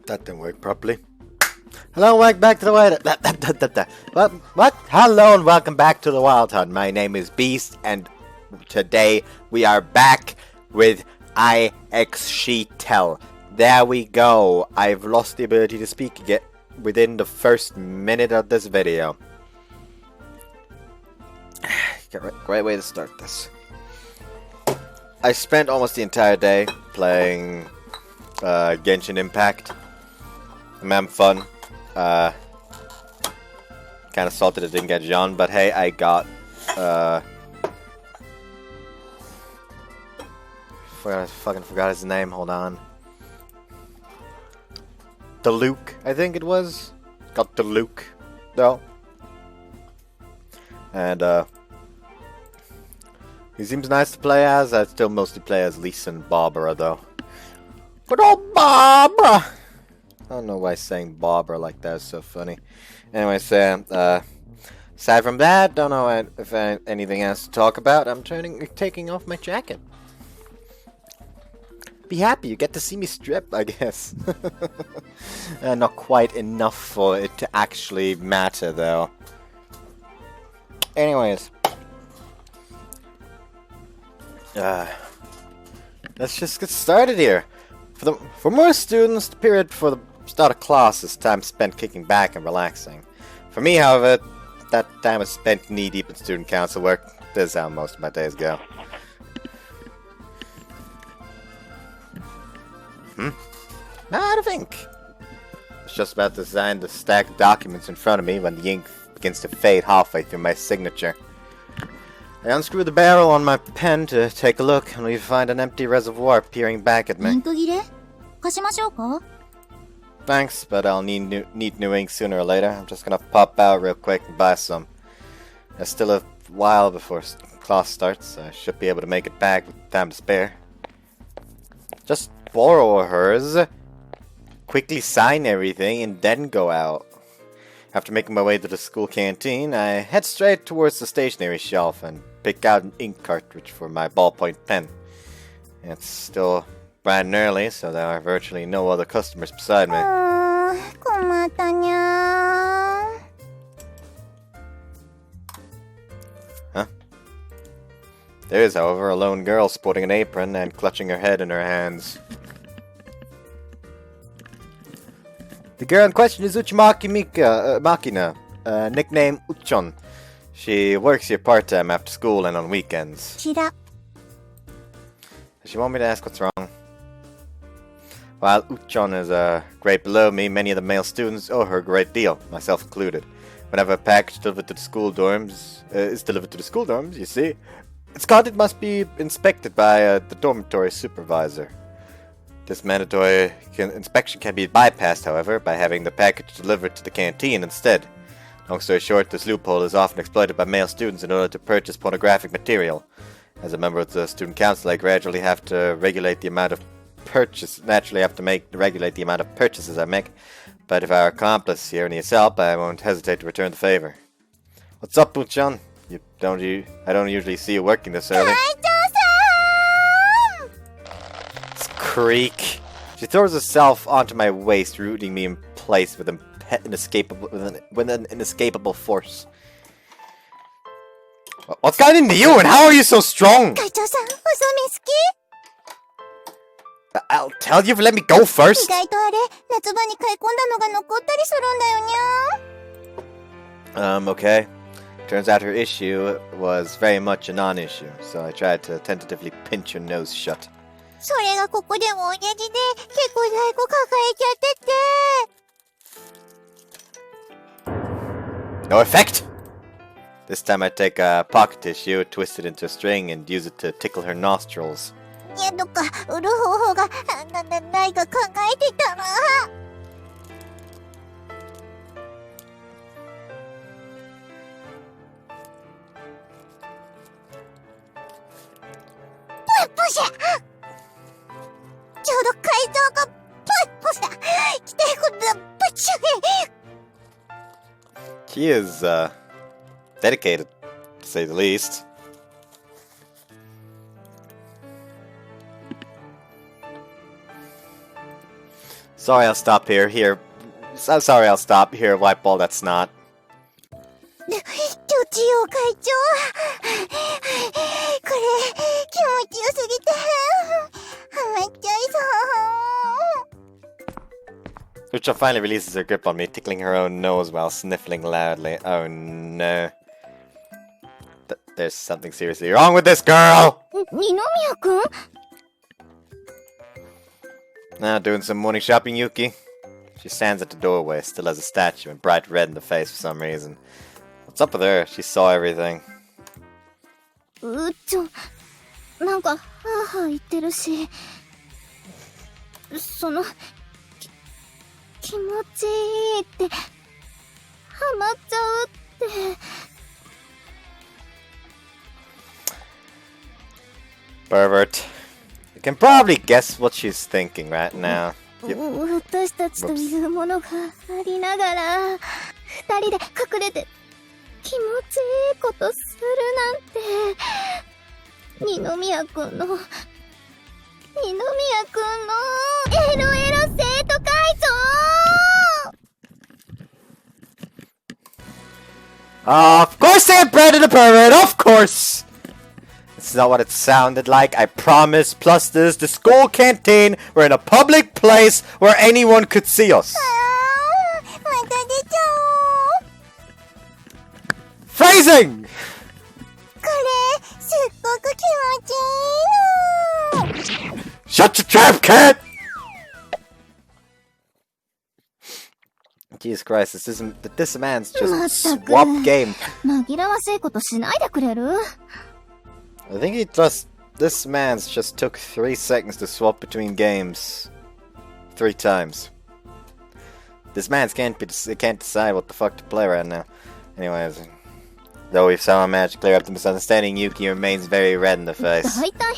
That didn't work properly. Hello, welcome back to the Wild. What? Hello and welcome back to the Wild Hunt. My name is Beast, and today we are back with IxSHE. There we go. I've lost the ability to speak again within the first minute of this video. Great way to start this. I spent almost the entire day playing Genshin Impact. I'm having fun. Kind of salted it didn't get Jean, but hey, I got fucking forgot his name. Hold on. Luke, I think it was. Got Luke, though. And he seems nice to play as. I still mostly play as Lisa and Barbara, though. Good old Barbara! I don't know why saying Barbara like that is so funny. Anyway, aside from that, don't know if anything else to talk about. I'm taking off my jacket. Be happy, you get to see me strip, I guess. Not quite enough for it to actually matter, though. Anyways. Let's just get started here. For most students, the period before the start of class is time spent kicking back and relaxing. For me, however, that time is spent knee-deep in student council work. This is how most of my days go. Now to think. I was just about to sign the stack of documents in front of me when the ink begins to fade halfway through my signature. I unscrew the barrel on my pen to take a look, and we find an empty reservoir peering back at me. Thanks, but I'll need new ink sooner or later. I'm just gonna pop out real quick and buy some. There's still a while before class starts. I should be able to make it back with time to spare. Just borrow hers, quickly sign everything, and then go out. After making my way to the school canteen, I head straight towards the stationery shelf and pick out an ink cartridge for my ballpoint pen. It's still bright and early, so there are virtually no other customers beside me. Huh? There is, however, a lone girl sporting an apron and clutching her head in her hands. The girl in question is Uchimaki Makina, nicknamed Uchon. She works here part-time after school and on weekends. Does she want me to ask what's wrong? While Uchon is a grade below me, many of the male students owe her a great deal, myself included. Whenever a package delivered to the school dorms you see, its content must be inspected by the dormitory supervisor. This mandatory inspection can be bypassed, however, by having the package delivered to the canteen instead. Long story short, this loophole is often exploited by male students in order to purchase pornographic material. As a member of the student council, I gradually have to regulate the amount of purchases I make. But if our accomplice here needs help, I won't hesitate to return the favor. What's up, Uchon? I don't usually see you working this early. Creak. She throws herself onto my waist, rooting me in place with an inescapable force. What's gotten into you, and how are you so strong? I'll tell you if you let me go first. Okay. Turns out her issue was very much a non-issue, so I tried to tentatively pinch her nose shut. No effect! This time I take a pocket tissue, twist it into a string, and use it to tickle her nostrils. She is, dedicated, to say the least. Sorry, I'll stop here. So sorry, I'll stop here. Wipe all that snot. ちょちよ会長。これ、気持ちよすぎて、ハマっちゃいそう。Ucha finally releases her grip on me, tickling her own nose while sniffling loudly. Oh no. There's something seriously wrong with this girl! 二宮くん Now doing some morning shopping, Yuki. She stands at the doorway, still as a statue and bright red in the face for some reason. What's up with her? She saw everything. なんか、はぁはぁ言ってるし、気持ちいいって、ハマっちゃうって。Pervert. You can probably guess what she's thinking right now. 私たちというものがありながら、二人で隠れて気持ちいいことするなんて、二宮くんのエロエロ生徒会長 Of course they branded a pervert, of course! It's not what it sounded like, I promise. Plus this, the school canteen, we're in a public place where anyone could see us. また出ちゃおう。 Phrasing! これ、すっごく気持ちいいの。 Shut your trap, cat! Jesus Christ, this man's just swap game. 紛らわしいことしないでくれる？ I think this man's just took 3 seconds to swap between games 3 times. This man's can't decide what the fuck to play right now. Anyways, though we've somehow managed to clear up the misunderstanding, Yuki remains very red in the face. だいたい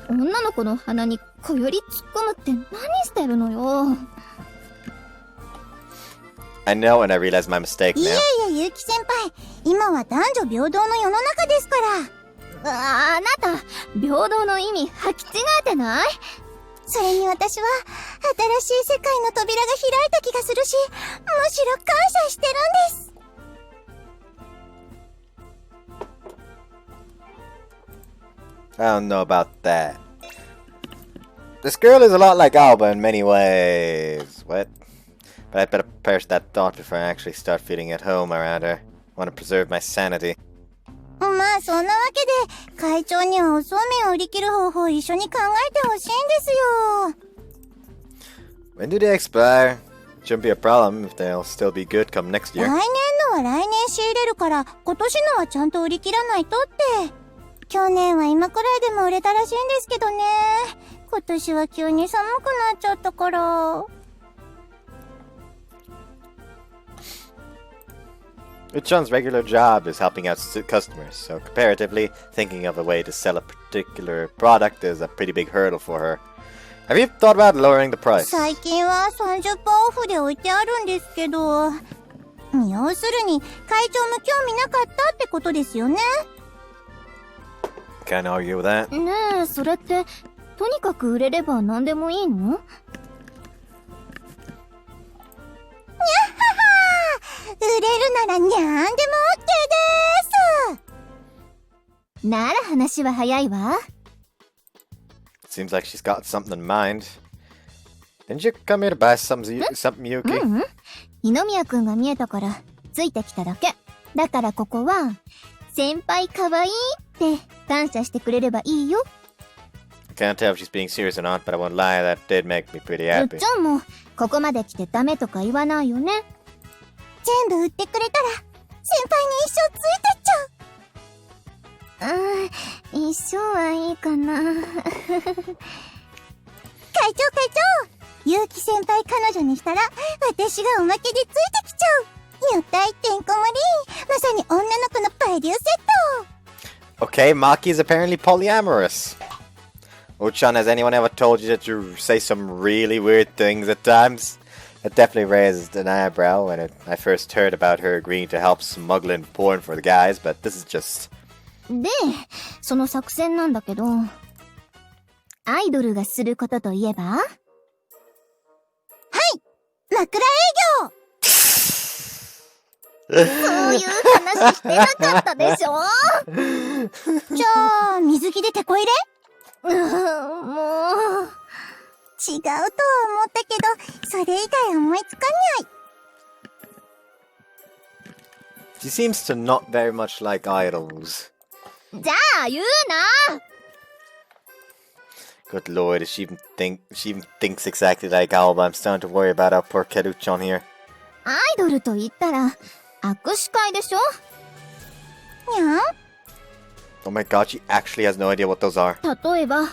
女の子の鼻に小より突っ込むって何してるのよ。 I know, and I realize my mistake now. いやいや、ゆうき先輩、今は男女平等の世の中ですから。あなた、平等の意味履き違えてない？それに私は新しい世界の扉が開いた気がするし、むしろ感謝してるんです。 I don't know about that. This girl is a lot like Alba in many ways. What? But I'd better perish that thought before I actually start feeling at home around her. I want to preserve my sanity. まあそんなわけで、会長にはおそうめんを売り切る方法を一緒に考えてほしいんですよ。 When do they expire? Shouldn't be a problem if they'll still be good come next year. 来年のは来年仕入れるから、今年のはちゃんと売り切らないとって。去年は今くらいでも売れたらしいんですけどね。今年は急に寒くなっちゃったから。 Uchon's regular job is helping out customers, so comparatively, thinking of a way to sell a particular product is a pretty big hurdle for her. Have you thought about lowering the price? 最近は 30% オフで置いてあるんですけど、要するに会長も興味なかったってことですよね。 Can't argue with that. ねえ、それってとにかく売れれば何でもいいの？にゃっはは、売れるならにゃんでも OK です。なら話は早いわ。 Seems like she's got something in mind. Didn't you come here to buy something, Yuki? 二宮くんが見えたからついてきただけ。だからここは先輩かわいいって感謝してくれればいいよ。 I can't tell if she's being serious or not, but I won't lie, that did make me pretty happy. うっちゃんもここまで来てダメとか言わないよね。全部売ってくれたら先輩に一生ついてっちゃう。一生はいいかな。会長ゆうき先輩彼女にしたら私がおまけでついてきちゃう。女体てんこ盛り、まさに女の子のバリューセット。 Okay, Maki is apparently polyamorous. Uchon, has anyone ever told you that you say some really weird things at times? It definitely raised an eyebrow when I first heard about her agreeing to help smuggle in porn for the guys, but this is just... で、その作戦なんだけど、アイドルがすることといえば？はい、枕営業そういう話してなかったでしょじゃあ、水着でテこ入れもう。違うとは思ったけど、それ以外思いつかない。She seems to not very much like idols. じゃあ、言うな Good lord, she even thinks exactly like Alba. I'm starting to worry about our poor Keruchan here. アイドルと言ったら、握手会でしょにゃん Oh my god, she actually has no idea what those are. 例えば、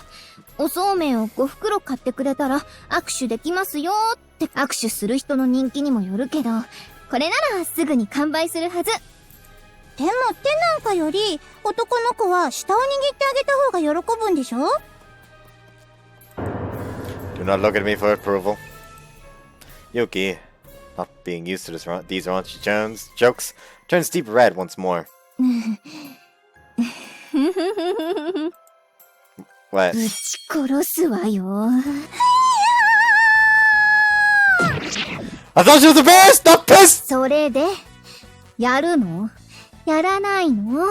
おそうめんを5袋買ってくれたら握手できますよって握手する人の人気にもよるけど、これならすぐに完売するはず。でも手なんかより男の子は下を握ってあげた方が喜ぶんでしょ Do not look at me for approval. Yuki, not being used to these raunchy jokes, turns deep red once more. What? ぶち殺すわよ。I thought she was the best! Not pissed! それで、やるのやらないの売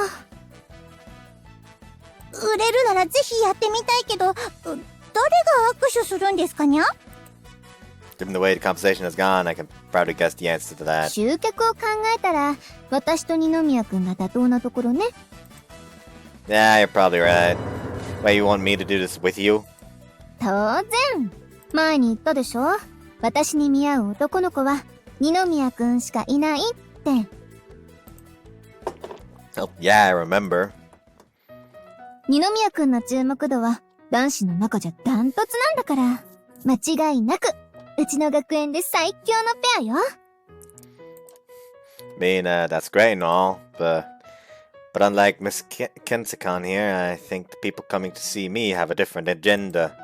れるならぜひやってみたいけど、誰が握手するんですかにゃ Given the way the conversation has gone, I can probably guess the answer to that. 集客を考えたら、私と二宮くんが妥当なところね。Yeah, you're probably right. Wait, you want me to do this with you? 当然前に言ったでしょ私に見合う男の子は二宮くんしかいないって。Oh, yeah, I remember. 二宮くんの注目度は男子の中じゃダントツなんだから、間違いなくうちの学園で最強のペアよ。I mean, that's great and all, but unlike Miss Kensekan here, I think the people coming to see me have a different agenda.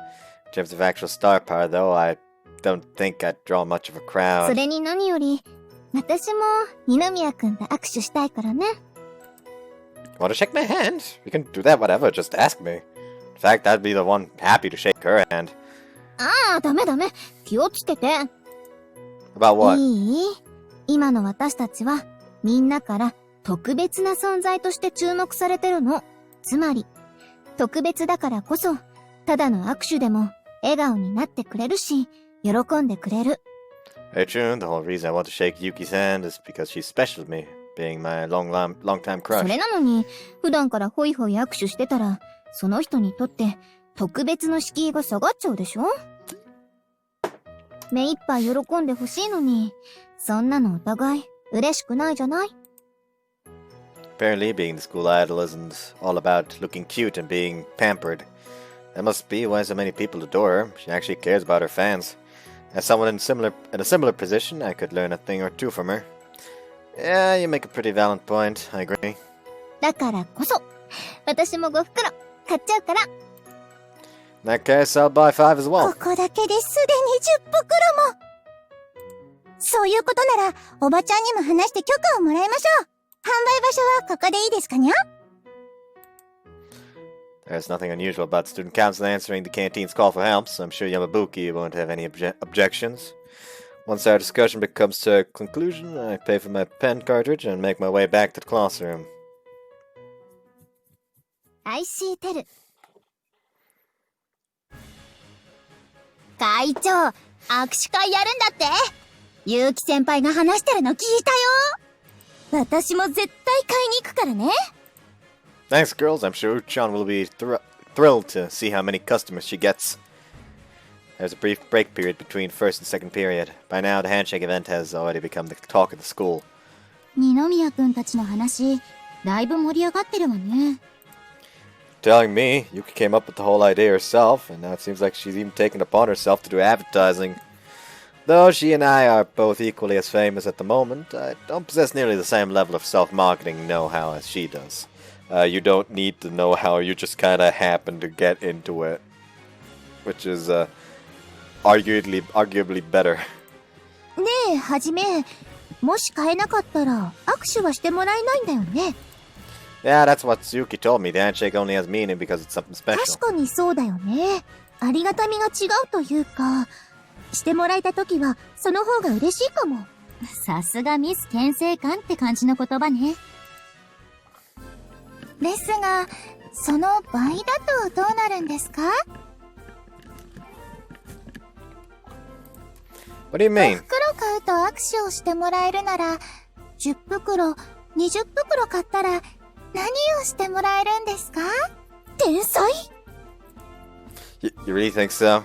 In terms of actual star power, though, I don't think I'd draw much of a そ crowd. れに何より、私も二宮くんと握手したいからね。Want to shake my hand? You can do that whatever, just ask me. In fact, I'd be the one happy to shake her hand. ああ、ダメダメ。気をつけて。 About what? いい？今の私たちは、みんなから特別な存在として注目されてるの。つまり、特別だからこそ、ただの握手でも笑顔になってくれるし、喜んでくれる。Hey, June, the whole reason I want to shake Yuki's hand is because she's special to me, being my long-time そ crush. れなのに、普段からホイホイ握手してたら、その人にとって特別の敷居が下がっちゃうでしょ？目いっぱい喜んでほしいのに、そんなのお互い嬉しくないじゃない？ Apparently, being the school idol isn't all about looking cute and being pampered. That must be why so many people adore her. She actually cares about her fans. As someone in a similar position, I could learn a thing or two from her. Yeah, you make a pretty valid point. I agree. だからこそ、私も5袋買っちゃうから。In that case, I'll buy 5 as well. ここだけですでに10袋も。そういうことなら、おばちゃんにも話して許可をもらいましょう。販売場所はここでいいですかにゃ？ There's nothing unusual about the student council answering the canteen's call for help, so I'm sure Yamabuki won't have any objections. Once our discussion becomes to a conclusion, I pay for my pen cartridge and make my way back to the classroom. IC テル。会長、握手会やるんだって？結城先輩が話してるの聞いたよ。私も絶対買いに行くからね。Thanks, girls. I'm sure Uchan will be thrilled to see how many customers she gets. There's a brief break period between first and second period. By now, the handshake event has already become the talk of the school. 二宮くんたちの話、だいぶ盛り上がってるわね。Telling me, Yuki came up with the whole idea herself, and now it seems like she's even taken upon herself to do advertising. Though she and I are both equally as famous at the moment, I don't possess nearly the same level of self-marketing know-how as she does. You don't need to know how, you just kinda happen to get into it. Which is, arguably better. ねえ、はじめ、もし買えなかったら握手はしてもらえないんだよね。Yeah, that's what Suki told me. The handshake only has meaning because it's something special. 確かにそうだよね。ありがたみが違うというか、してもらえたときは、その方が嬉しいかも。さすがミス牽制官って感じの言葉ね。ですが、その倍だとどうなるんですか？ What do you 5 mean? 袋買うと握手をしてもらえるなら、10袋、20袋買ったら何をしてもらえるんですか？天才？ You really think so?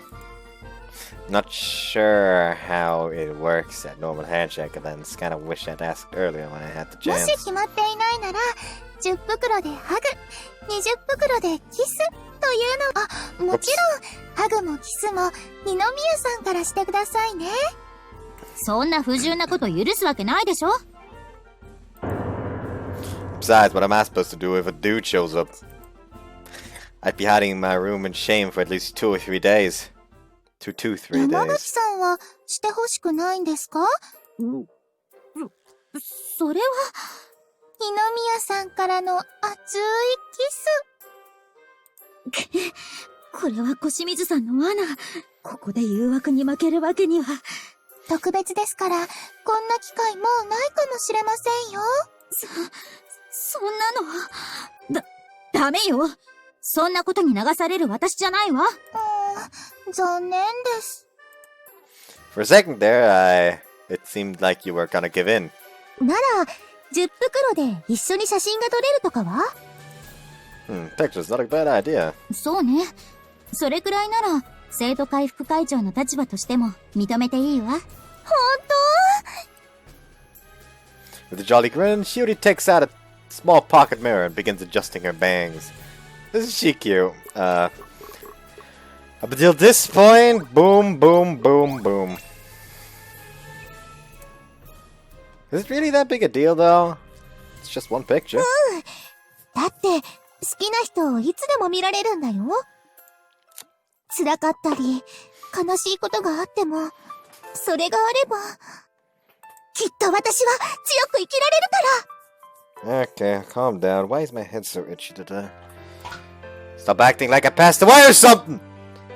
Not sure how it works at normal handshake events. Kind of wish I'd asked earlier when I had the も chance. し決まっていないなら、10袋でハグ、20袋でキスというの、もちろん、ハグもキスも二宮さんからしてくださいね。そんな不純なこと許すわけないでしょ。 Besides, what am I supposed to do if a dude shows up? I'd be hiding in my room in shame for at least 2 or 3 days. 2 to 3 山崎 days. さんはしてほしくないんですか？それは、二宮さんからの熱いキス。これは小清水さんの罠。ここで誘惑に負けるわけには。特別ですから、こんな機会もうないかもしれませんよ。そんなの。ダメよ。そんなことに流される私じゃないわ。残念です。For a second there, it seemed like you were gonna give in. なら、10袋で一緒に写真が撮れるとかは？ Picture's not a bad idea. そうね。それくらいなら、生徒会副会長の立場としても認めていいわ。本当？ With a jolly grin, Shiori takes out a small pocket mirror and begins adjusting her bangs. Isn't she cute? Up until this point, boom, boom, boom, boom. Is it really that big a deal, though? It's just one picture. だって、好きな人をいつでも見られるんだよ。辛かったり、悲しいことがあっても、それがあれば、きっと私は強く生きられるから。 Okay, calm down. Why is my head so itchy today? Stop acting like I passed away or something!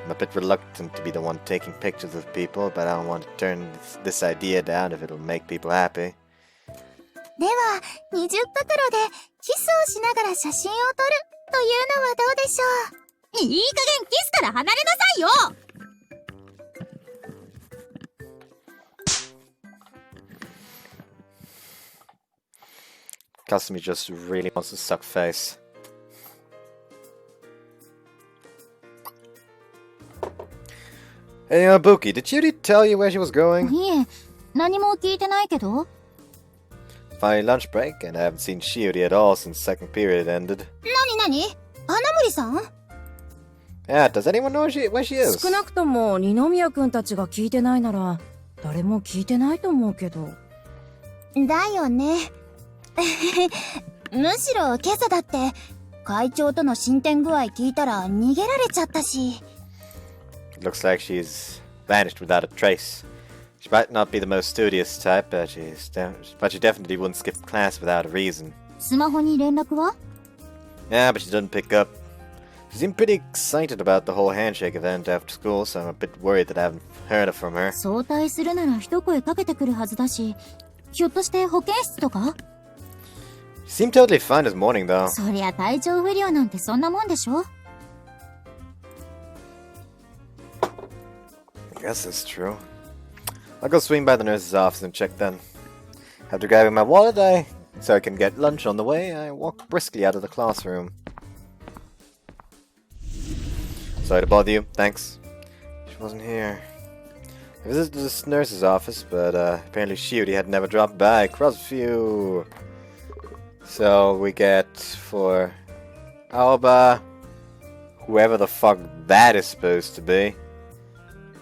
I'm a bit reluctant to be the one taking pictures of people, but I don't want to turn this idea down if it'll make people happy. では、20袋でキスをしながら写真を撮るというのはどうでしょう？いい加減キスから離れなさいよ！ Kasumi just really wants to suck face. Hey, Buki, did Judy tell you where she was going? いえ、何も聞いてないけど。Finally lunch break, and I haven't seen Shiori at all since second period ended. 何花森さん？ Yeah, does anyone know where she is? 少なくとも二宮くんたちが聞いてないなら誰も聞いてないと思うけど。だよね。むしろ今朝だって会長との進展具合聞いたら逃げられちゃったし。 It looks like she's vanished without a trace. She might not be the most studious type, but she definitely wouldn't skip class without a reason. スマホに連絡は？ Yeah, but she doesn't pick up. She seemed pretty excited about the whole handshake event after school, so I'm a bit worried that I haven't heard from her. 早退するなら一声かけてくるはずだし、ひょっとして保健室とか？ She seemed totally fine this morning, though. そりゃ体調不良なんてそんなもんでしょ？ I guess that's true. I'll go swing by the nurse's office and check then. After grabbing my wallet, so I can get lunch on the way, I walk briskly out of the classroom. Sorry to bother you, thanks. She wasn't here. I visited this nurse's office, but apparently Shiori had never dropped by. Crossview. So we get for Aoba, whoever the fuck that is supposed to be,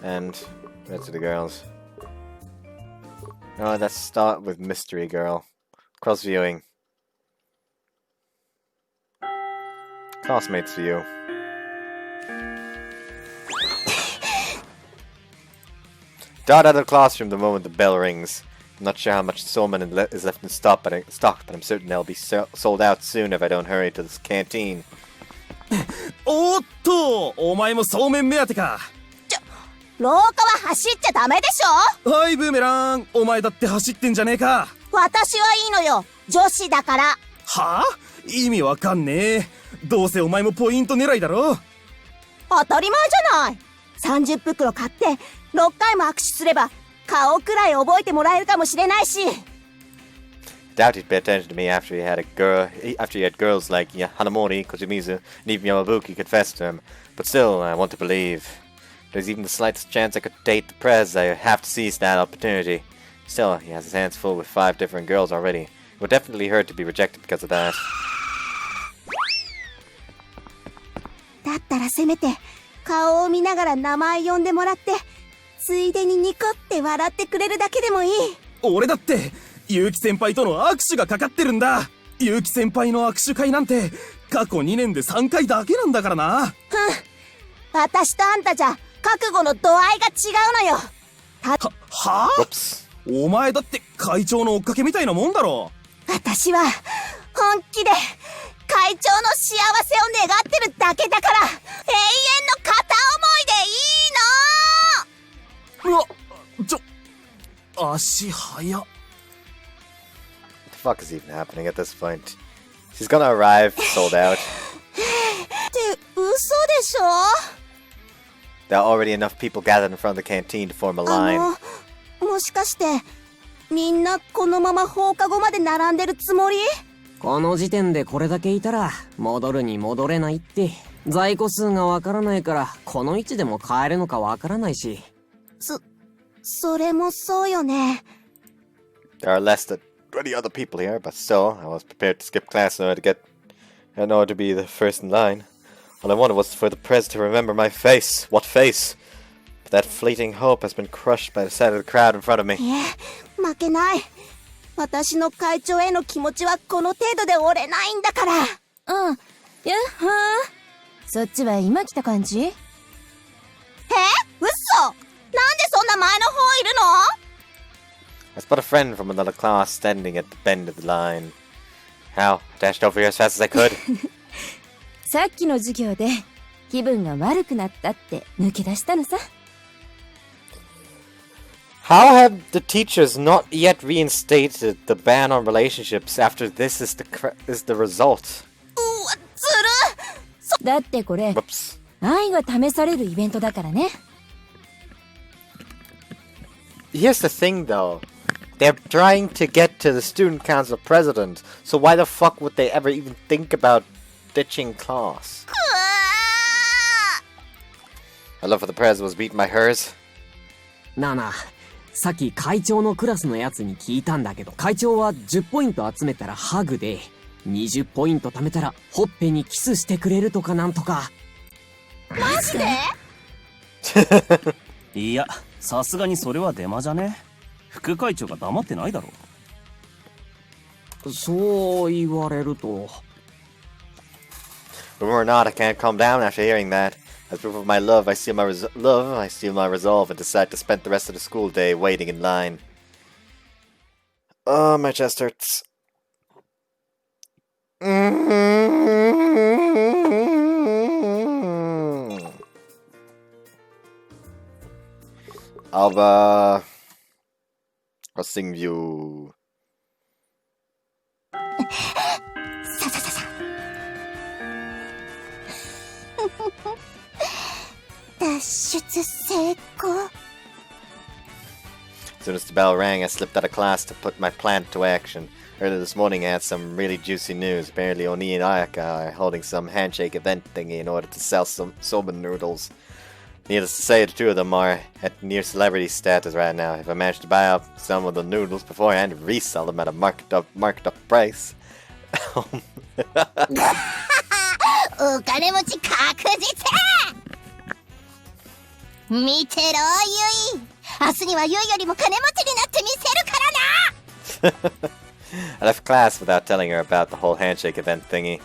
and rest of the girls. Oh, let's start with Mystery Girl. Cross-viewing. Classmates for you. Dart out of the classroom the moment the bell rings. I'm not sure how much Somen is left in stock, but I'm certain they'll be sold out soon if I don't hurry to this canteen. おっと、お前もそうめん目当てか。廊下は走っちゃダメでしょ。はい、ブーメラン。お前だって走ってんじゃねえか。私はいいのよ。女子だから。はあ？意味わかんねえ。どうせお前もポイント狙いだろ。当たり前じゃない。30袋買って6回も握手すれば顔くらい覚えてもらえるかもしれないし。 Doubt he'd pay attention to me after he had girls like Hanamori, Kozumizu, and even Yamabuki confess to him. But still, I want to believe. If there's even the slightest chance I could date the Prez, I have to seize that opportunity. Still, he has his hands full with 5 different girls already. It would definitely hurt to be rejected because of that. だったらせめて顔を見ながら名前呼んでもらって、ついでにニコって笑ってくれるだけでもいい。俺だって結城先輩との握手がかかってるんだ。結城先輩の握手会なんて過去2年で3回だけなんだからな。私とあんたじゃ覚悟の度合いが違うのよ。はあ？お前だって会長の追っかけみたいなもんだろ。私は本気で会長の幸せを願ってるだけだから、永遠の片思いでいいの。うわ、足早っ。What the fuck is even happening at this point? She's gonna arrive, sold out. って嘘でしょ。 There are already enough people gathered in front of the canteen to form a line. もしかしてみんなこのまま放課後まで並んでるつもり？この時点でこれだけいたら戻るに戻れないって。在庫数がわからないからこの位置でも買えるのかわからないし。それもそうよね。 There are less than 20 other people here, but still, I was prepared to skip class in order to be the first in line. All I wanted was for the Prez to remember my face. What face? But that fleeting hope has been crushed by the sight of the crowd in front of me. いえ、負けない。私の会長への気持ちはこの程度で折れないんだから。うん。やっほー。そっちは今来た感じ？嘘？なんでそんな前の方いるの？ I spot a friend from another class standing at the bend of the line. How? I dashed over here as fast as I could. さっきの授業で気分が悪くなったって抜け出したのさ。How have the teachers not yet reinstated the ban on relationships after this is the result? うわ、ずる。だってこれ Whoops. 愛が試されるイベントだからね。Here's the thing though. They're trying to get to the student council president, so why the fuck would they ever even think about ditching class? My love for the Prez was beaten by hers. なあなあ、さっき会長のクラスのやつに聞いたんだけど、会長は10ポイント集めたらハグで、20ポイント貯めたらほっぺにキスしてくれるとかなんとか。マジで？いや、さすがにそれはデマじゃね。副会長が黙ってないだろ。そう言われると。Rumor or not, I can't calm down after hearing that. As proof of my love, I seal my resolve and decide to spend the rest of the school day waiting in line. Oh, my chest hurts. Aber was singen wir? ささささ。脱出成功。 As soon as the bell rang, I slipped out of class to put my plan to action. Earlier this morning, I had some really juicy news. Apparently, Oni and Ayaka are holding some handshake event thingy in order to sell some Somen noodles. Needless to say, the two of them are at near celebrity status right now. If I manage to buy up some of the noodles beforehand and resell them at a marked up price. お金持ち確実。見てろユイ。明日にはユイよりも金持ちになってみせるからな。I left class without telling her about the whole handshake event thingy.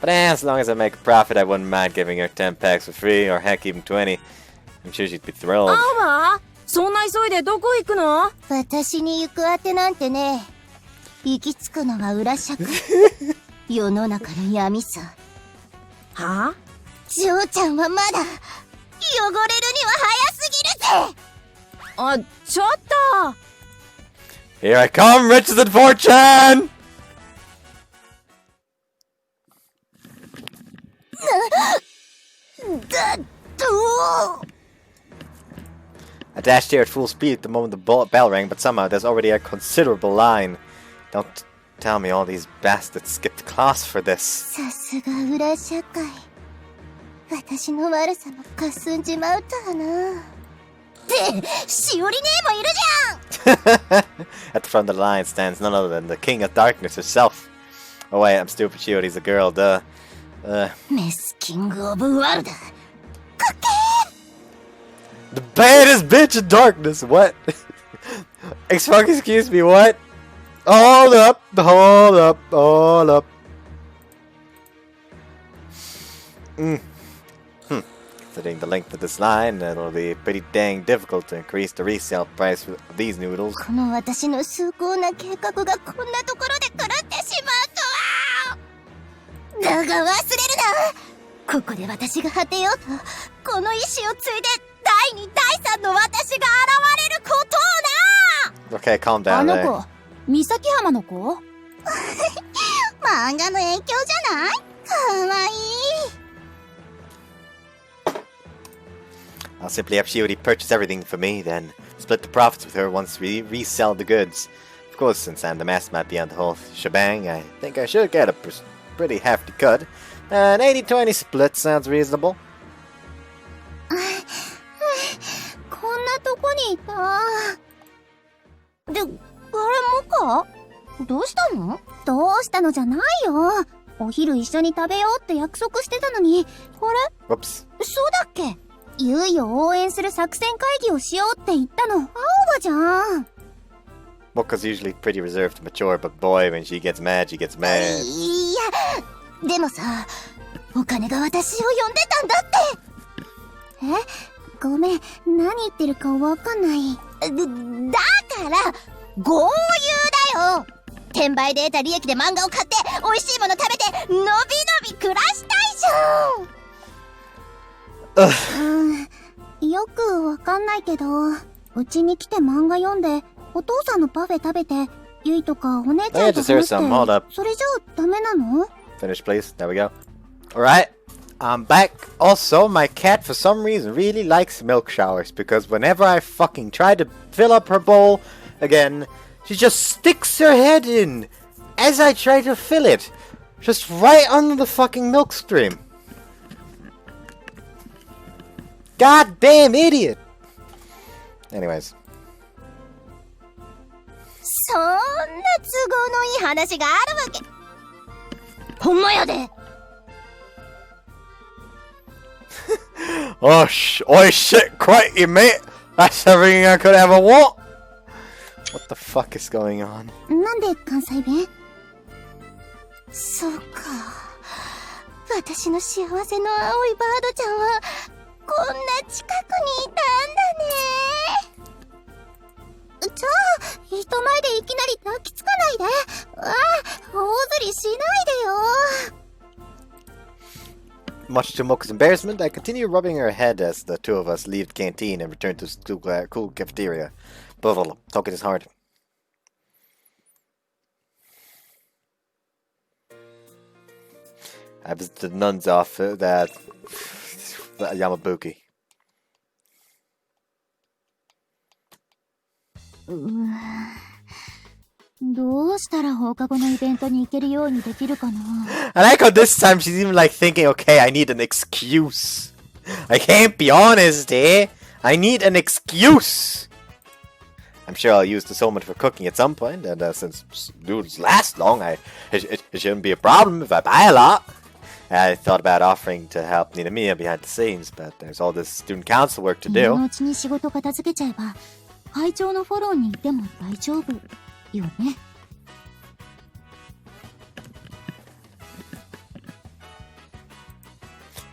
But as long as I make a profit, I wouldn't mind giving her 10 packs for free, or heck, even 20. I'm sure she'd be thrilled. アワー、そんな急いでどこ行くの？私に行くあてなんてね。行き着くのは裏尺。世の中の闇さ。はあ？ジョーちゃんはまだ汚れるには早すぎるぜ。あ、ちょっと Here I come, riches and fortune! I dashed here at full speed at the moment the bell rang, but somehow there's already a considerable line. Don't tell me all these bastards skipped class for this. さすが裏社会。私の悪さもかすんじまうとはな。ってしおり姉もいるじゃん。 At the front of the line stands none other than the King of Darkness herself. Oh wait, I'm stupid. Shiori's a girl, duh. メスキングオブワルド。 The baddest bitch in darkness. What? Excuse me. What? Hold up. Hold up. Hold up. Considering the length of this line, it'll be pretty dang difficult to increase the resale price of these noodles. この私の崇高な計画がこんなところで狂ってしまうとは。だが忘れるな。ここで私が果てようと、この意志を継いで第2第3の私が現れることをな。 Okay, calm あ down の there. 子三崎浜の子漫画の影響じゃない？かわいい。 I'll simply have Shiori purchase everything for me, then split the profits with her once we resell the goods. Of course, since I'm the mastermind beyond the whole shebang, I think I should get a pretty hefty cut. An 80-20 split sounds reasonable. こんなとこにいた。で、あれもか？どうしたの？どうしたのじゃないよ。お昼一緒に食べようって約束してたのに、あれ？ Whoops. そうだっけ？ゆいを応援する作戦会議をしようって言ったの、青葉じゃん。Mocha's usually pretty reserved and mature, but boy, when she gets mad, she gets mad. いや、でもさ、お金が私を呼んでたんだって。え？ごめん、何言ってるかわかんない。だから、豪遊だよ。転売で得た利益で漫画を買って、美味しいもの食べて、のびのび暮らしたいじゃん。よくわかんないけど、うちに来て漫画読んで、お父さんのパフェ食べて、ゆいとかお姉ちゃんと話して、 I just heard some. Hold up. それじゃあダメなの？ Finish, please. There we go. Alright, I'm back. Also, my cat, for some reason, really likes milk showers, because whenever I fucking try to fill up her bowl again, she just sticks her head in as I try to fill it. Just right under the fucking milk stream. Goddamn idiot! Anyways. そんな都合のいい話があるわけ。ほんまやで。Oh shit, crikey, mate! That's everything I could ever want! What the fuck is going on? なんで関西弁？そうか。私の幸せの青いバードちゃんはこんな近くにいたんだね。じゃあ人前でいきなり抱きつかないで。大ずりしないでよ。 Much to Mocha's embarrassment, I continue rubbing her head as the two of us leave the canteen and return to the cool cafeteria. But talking is hard. I visited the nuns off that Yamabuki. どうしたら放課後のイベントに行けるようにできるかな。 I like how this time she's even like thinking, okay, I need an excuse. I can't be honest, eh? I need an excuse. I'm sure I'll use the Somen for cooking at some point, and since noodles last long, it shouldn't be a problem if I buy a lot. I thought about offering to help Ninamiya behind the scenes, but there's all this student council work to 今 do. のうちに仕事片付けちゃえば、会長のフォローに行っても大丈夫よね。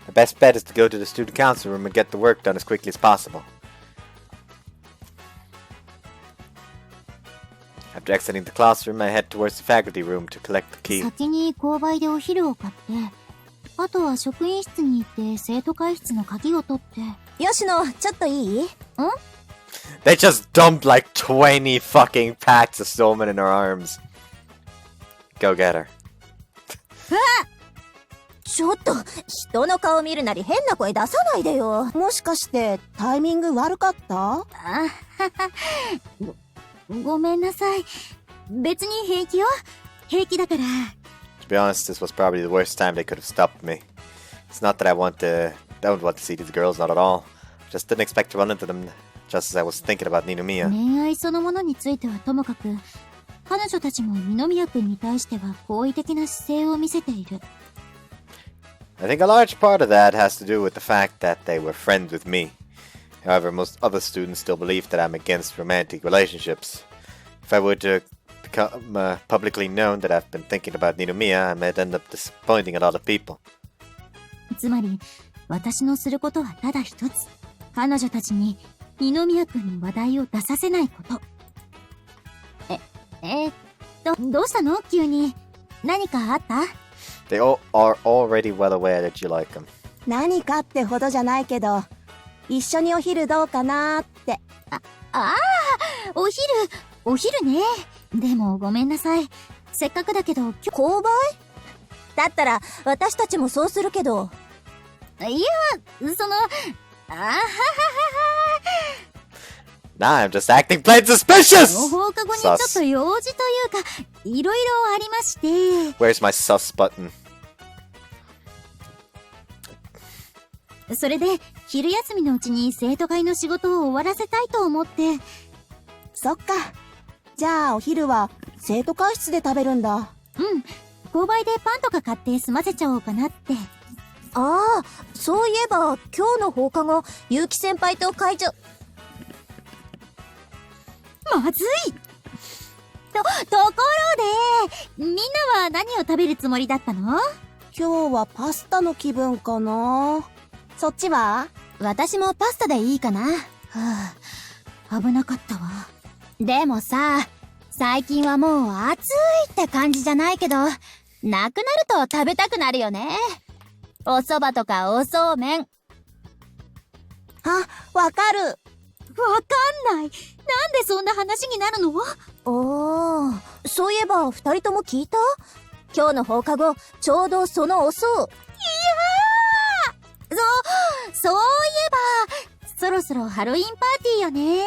The best bet is to go to the student council room and get the work done as quickly as possible. After exiting the classroom, I head towards the faculty room to collect the key. 先に購買でお昼を買って、あとは職員室に行って生徒会室の鍵を取って。吉野、ちょっといい？ They just dumped like 20 fucking packs of Somen in her arms. Go get her. ちょっと、人の顔見るなり変な声出さないでよ。もしかしてタイミング悪かった？あはは。ごめんなさい。別に平気よ。平気だから。To be honest, this was probably the worst time they could have stopped me. It's not that I don't want to see these girls, not at all. Just didn't expect to run into them just as I was thinking about Ninomiya. 恋愛そのものについてはともかく、彼女たちも二宮君に対しては好意的な姿勢を見せている。I think a large part of that has to do with the fact that they were friends with me. However, most other students still believe that I'm against romantic relationships. If I were to become publicly known that I've been thinking about Ninomiya, I might end up disappointing a lot of people. つまり、私のすることはただ一つ。彼女たちに二宮君の話題を出させないこと。どうしたの急に。何かあった？ They all are already well aware that you like them. 何かってほどじゃないけど、一緒にお昼どうかなーって。ああ、お昼ね。でもごめんなさい。せっかくだけど、購買？だったら、私たちもそうするけど。いや、あはははは。Nah, I'm just acting plain suspicious! 放課後にちょっと用事というか、いろいろありまして。Where's my sus button? それで、昼休みのうちに生徒会の仕事を終わらせたいと思って。そっか。じゃあお昼は生徒会室で食べるんだ。うん。購買でパンとか買って済ませちゃおうかなって。ああ、そういえば、今日の放課後、結城先輩と会長。まずい！ところで、みんなは何を食べるつもりだったの？今日はパスタの気分かな。そっちは？私もパスタでいいかな。はあ、危なかったわ。でもさ、最近はもう暑いって感じじゃないけど、なくなると食べたくなるよね。お蕎麦とかおそうめん。あ、わかる。わかんない。なんでそんな話になるの？おー、そういえば二人とも聞いた？今日の放課後、ちょうどそのおそう。いやー！そういえば、そろそろハロウィンパーティーよね。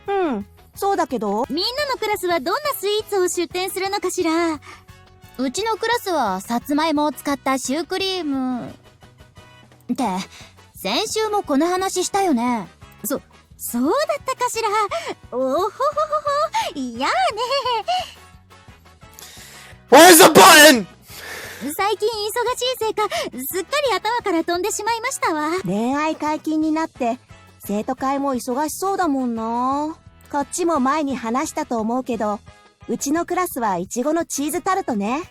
うん、そうだけど。みんなのクラスはどんなスイーツを出店するのかしら？うちのクラスはさつまいもを使ったシュークリーム。って、先週もこの話したよね。そうだったかしら。おほほほほ、いやーね。Where's the button? 最近忙しいせいか、すっかり頭から飛んでしまいましたわ。恋愛解禁になって生徒会も忙しそうだもんな。こっちも前に話したと思うけど、うちのクラスはイチゴのチーズタルトね。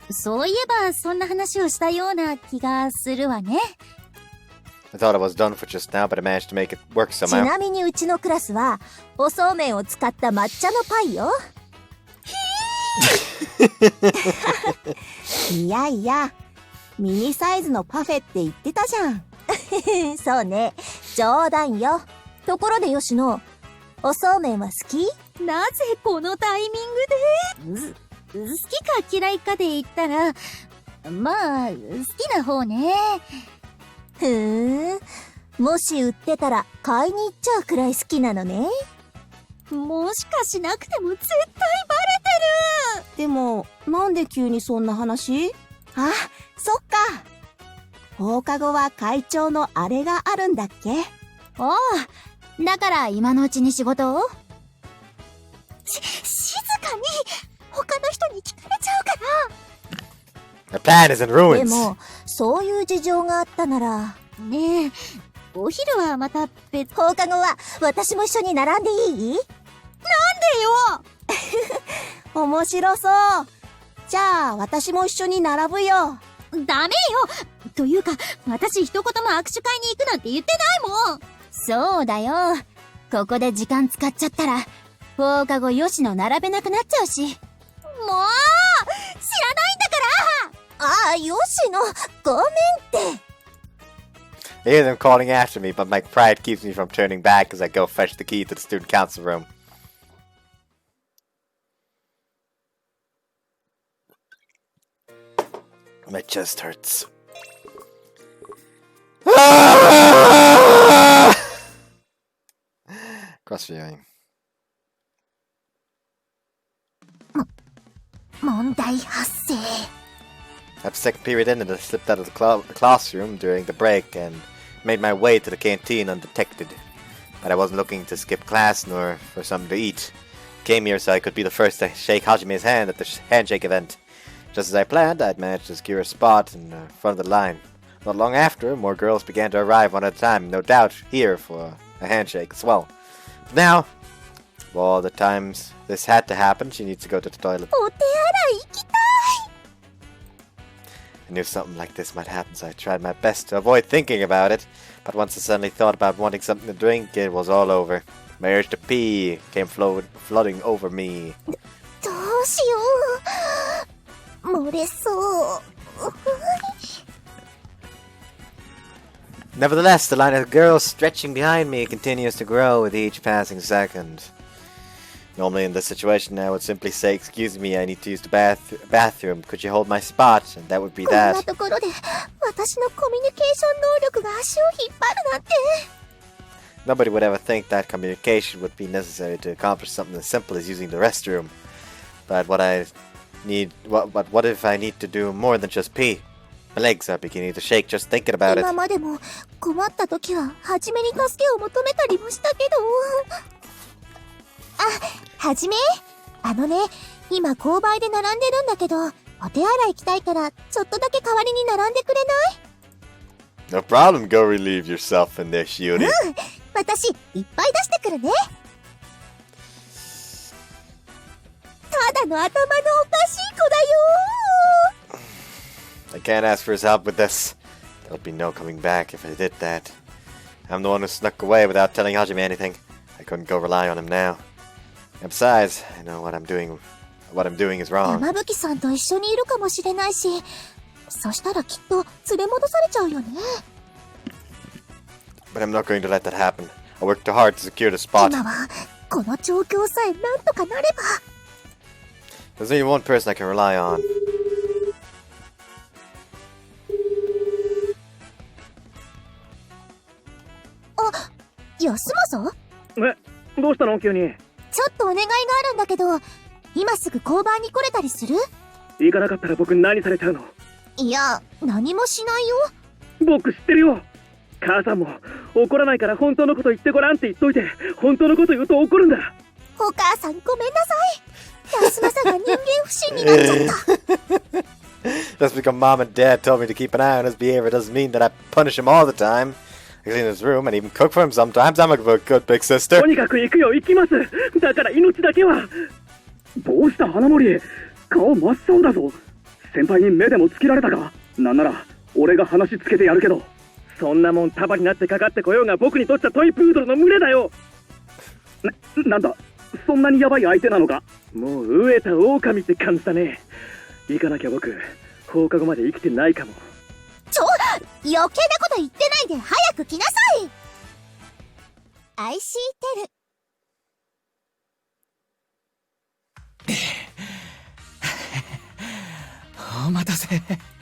そういえばそんな話をしたような気がするわね。I thought I was done for just now, but I managed to make it work ち somehow. なみにうちのクラスはおそうめんを使った抹茶のパイよ。いやいや、ミニサイズのパフェって言ってたじゃん。そうね、冗談よ。ところで吉野、おそうめんは好き？なぜこのタイミングで？好きか嫌いかで言ったら、まあ、好きな方ね。もし売ってたら買いに行っちゃうくらい好きなのね。もしかしなくても絶対バレてる。でも、なんで急にそんな話？あ、そっか。放課後は会長のあれがあるんだっけ？おう、だから今のうちに仕事を？静かに！他の人に聞かれちゃうから。The plan is in で ruins. も、そういう事情があったなら。ねえ、お昼はまた別。放課後は私も一緒に並んでいい？なんでよ！面白そう。じゃあ、私も一緒に並ぶよ。ダメよ！というか、私一言も握手会に行くなんて言ってないもん。そうだよ。ここで時間使っちゃったら、放課後吉野並べなくなっちゃうし。もう！知らないんだから！ああ、ヨシの、ごめんって。I hear them calling after me, but my pride keeps me from turning back as I go fetch the key to the student council room. My chest hurts. Cross viewing. 問題発生。 After second period ended, I slipped out of the classroom during the break and made my way to the canteen undetected. But I wasn't looking to skip class nor for something to eat. Came here so I could be the first to shake Hajime's hand at the handshake event. Just as I planned, I'd managed to secure a spot in front of the line. Not long after, more girls began to arrive one at a time, no doubt here for a handshake as well. But now, of all the times this had to happen, she needs to go to the toilet. お手洗い行きたい。 I knew something like this might happen, so I tried my best to avoid thinking about it. But once I suddenly thought about wanting something to drink, it was all over. My urge to pee came flooding over me. どうしよう。漏れそう。 Nevertheless, the line of girls stretching behind me continues to grow with each passing second. Normally in this situation, I would simply say, "Excuse me, I need to use the bathroom. Could you hold my spot?" And that would be こんな that. ところで私のコミュニケーション能力が足を引っ張るなんて。 Nobody would ever think that communication would be necessary to accomplish something as simple as using the restroom. But what if I need to do more than just pee? My legs are beginning to shake just thinking about it. 今までも困った時は初めに助けを求めたりもしたけど。あ、はじめ、今購買で並んでるんだけど、お手洗い行きたいからちょっとだけ代わりに並んでくれない？ No problem, go relieve yourself in there, Shiori. 私いっぱい出してくるね。ただの頭のおかしい子だよ。 I can't ask for his help with this. There'll be no coming back if I did that. I'm the one who snuck away without telling Hajime anything. I couldn't go rely on him now. And besides, I know what I'm doing is wrong. 山吹さんと一緒にいるかもしれないし、そしたらきっと連れ戻されちゃうよね。 But I'm not going to let that happen. I worked too hard to secure the spot. 今はこの状況さえなんとかなれば。 There's only one person I can rely on. あ、安政？どうしたの急に。ちょっとお願いがあるんだけど、今すぐ交番に来れたりする？行かなかったら僕何されちゃうの？いや、何もしないよ。僕知ってるよ。母さんも怒らないから本当のこと言ってごらんって言っといて、本当のこと言うと怒るんだ。お母さんごめんなさい。安政が人間不信になっちゃった。 Just because Mom and Dad told me to keep an eye on his behavior doesn't mean that I punish him all the time. I clean his room and even cook for him sometimes. I'm a good big sister. とにかく行くよ、行きます。だから命だけは。どうした花森、顔真っ青だぞ。先輩に目でもつけられたか？なんなら俺が話つけてやるけど、そんなもん束になってかかってこようが僕にとっちゃトイプードルの群れだよ。なんだ、そんなにヤバい相手なのか？もう飢えた狼って感じだね。行かなきゃ僕放課後まで生きてないかも。余計なこと言ってないで早く来なさい。IxSHEテル。お待たせ。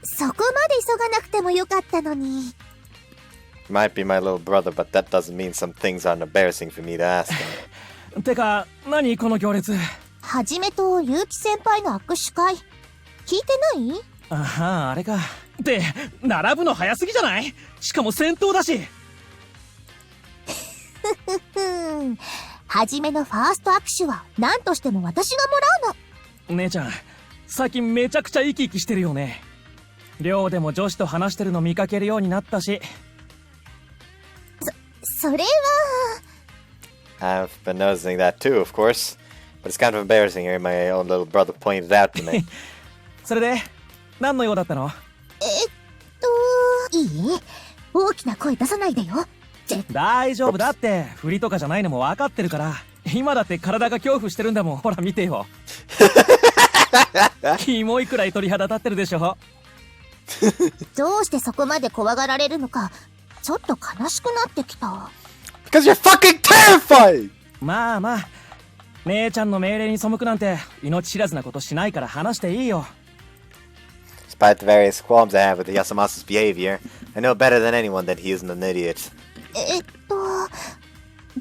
そこまで急がなくてもよかったのに。 Might be my little brother, but that doesn't mean some things aren't embarrassing for me to ask him. てか、何この行列。はじめと結城先輩の握手会聞いてない？ああ、あれか。って並ぶの早すぎじゃない？しかも先頭だし。はじめのファースト握手は何としても私がもらうの。姉ちゃん、最近めちゃくちゃ生き生きしてるよね。寮でも女子と話してるの見かけるようになったし。それは。 I've been noticing that too, of course. But it's kind of embarrassing hearing my own little brother point it out to me. それで、何の用だったの？いい？大きな声出さないでよ。大丈夫だって、振りとかじゃないのも分かってるから。今だって体が恐怖してるんだもん。ほら見てよ。キモいくらい鳥肌立ってるでしょ。どうしてそこまで怖がられるのか、ちょっと悲しくなってきた。Because you're fucking terrified! まあまあ、姉ちゃんの命令に背くなんて命知らずなことしないから話していいよ。Despite the various qualms I have with Yasamasa's behavior, I know better than anyone that he isn't an idiot.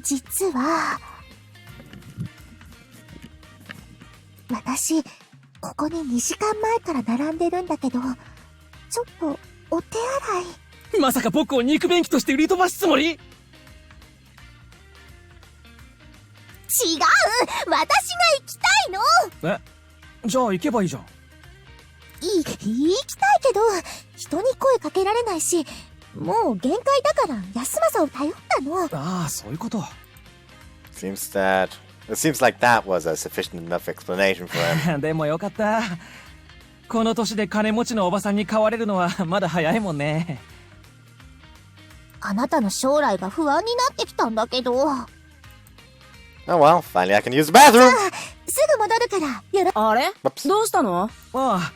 実は、私、ここに2時間前から並んでるんだけど、ちょっとお手洗い。まさか僕を肉便器として売り飛ばすつもり？違う！私が行きたいの！え、じゃあ行けばいいじゃん。行きたいけど、人に声かけられないし、もう限界だから安政を頼ったの。ああ、そういうこと。It seems like that was a sufficient enough explanation for him. でもよかった。この年で金持ちのおばさんに買われるのはまだ早いもんね。あなたの将来が不安になってきたんだけど。Oh well, finally I can use the bathroom! すぐ戻るからよろ。あれどうしたの？ああ、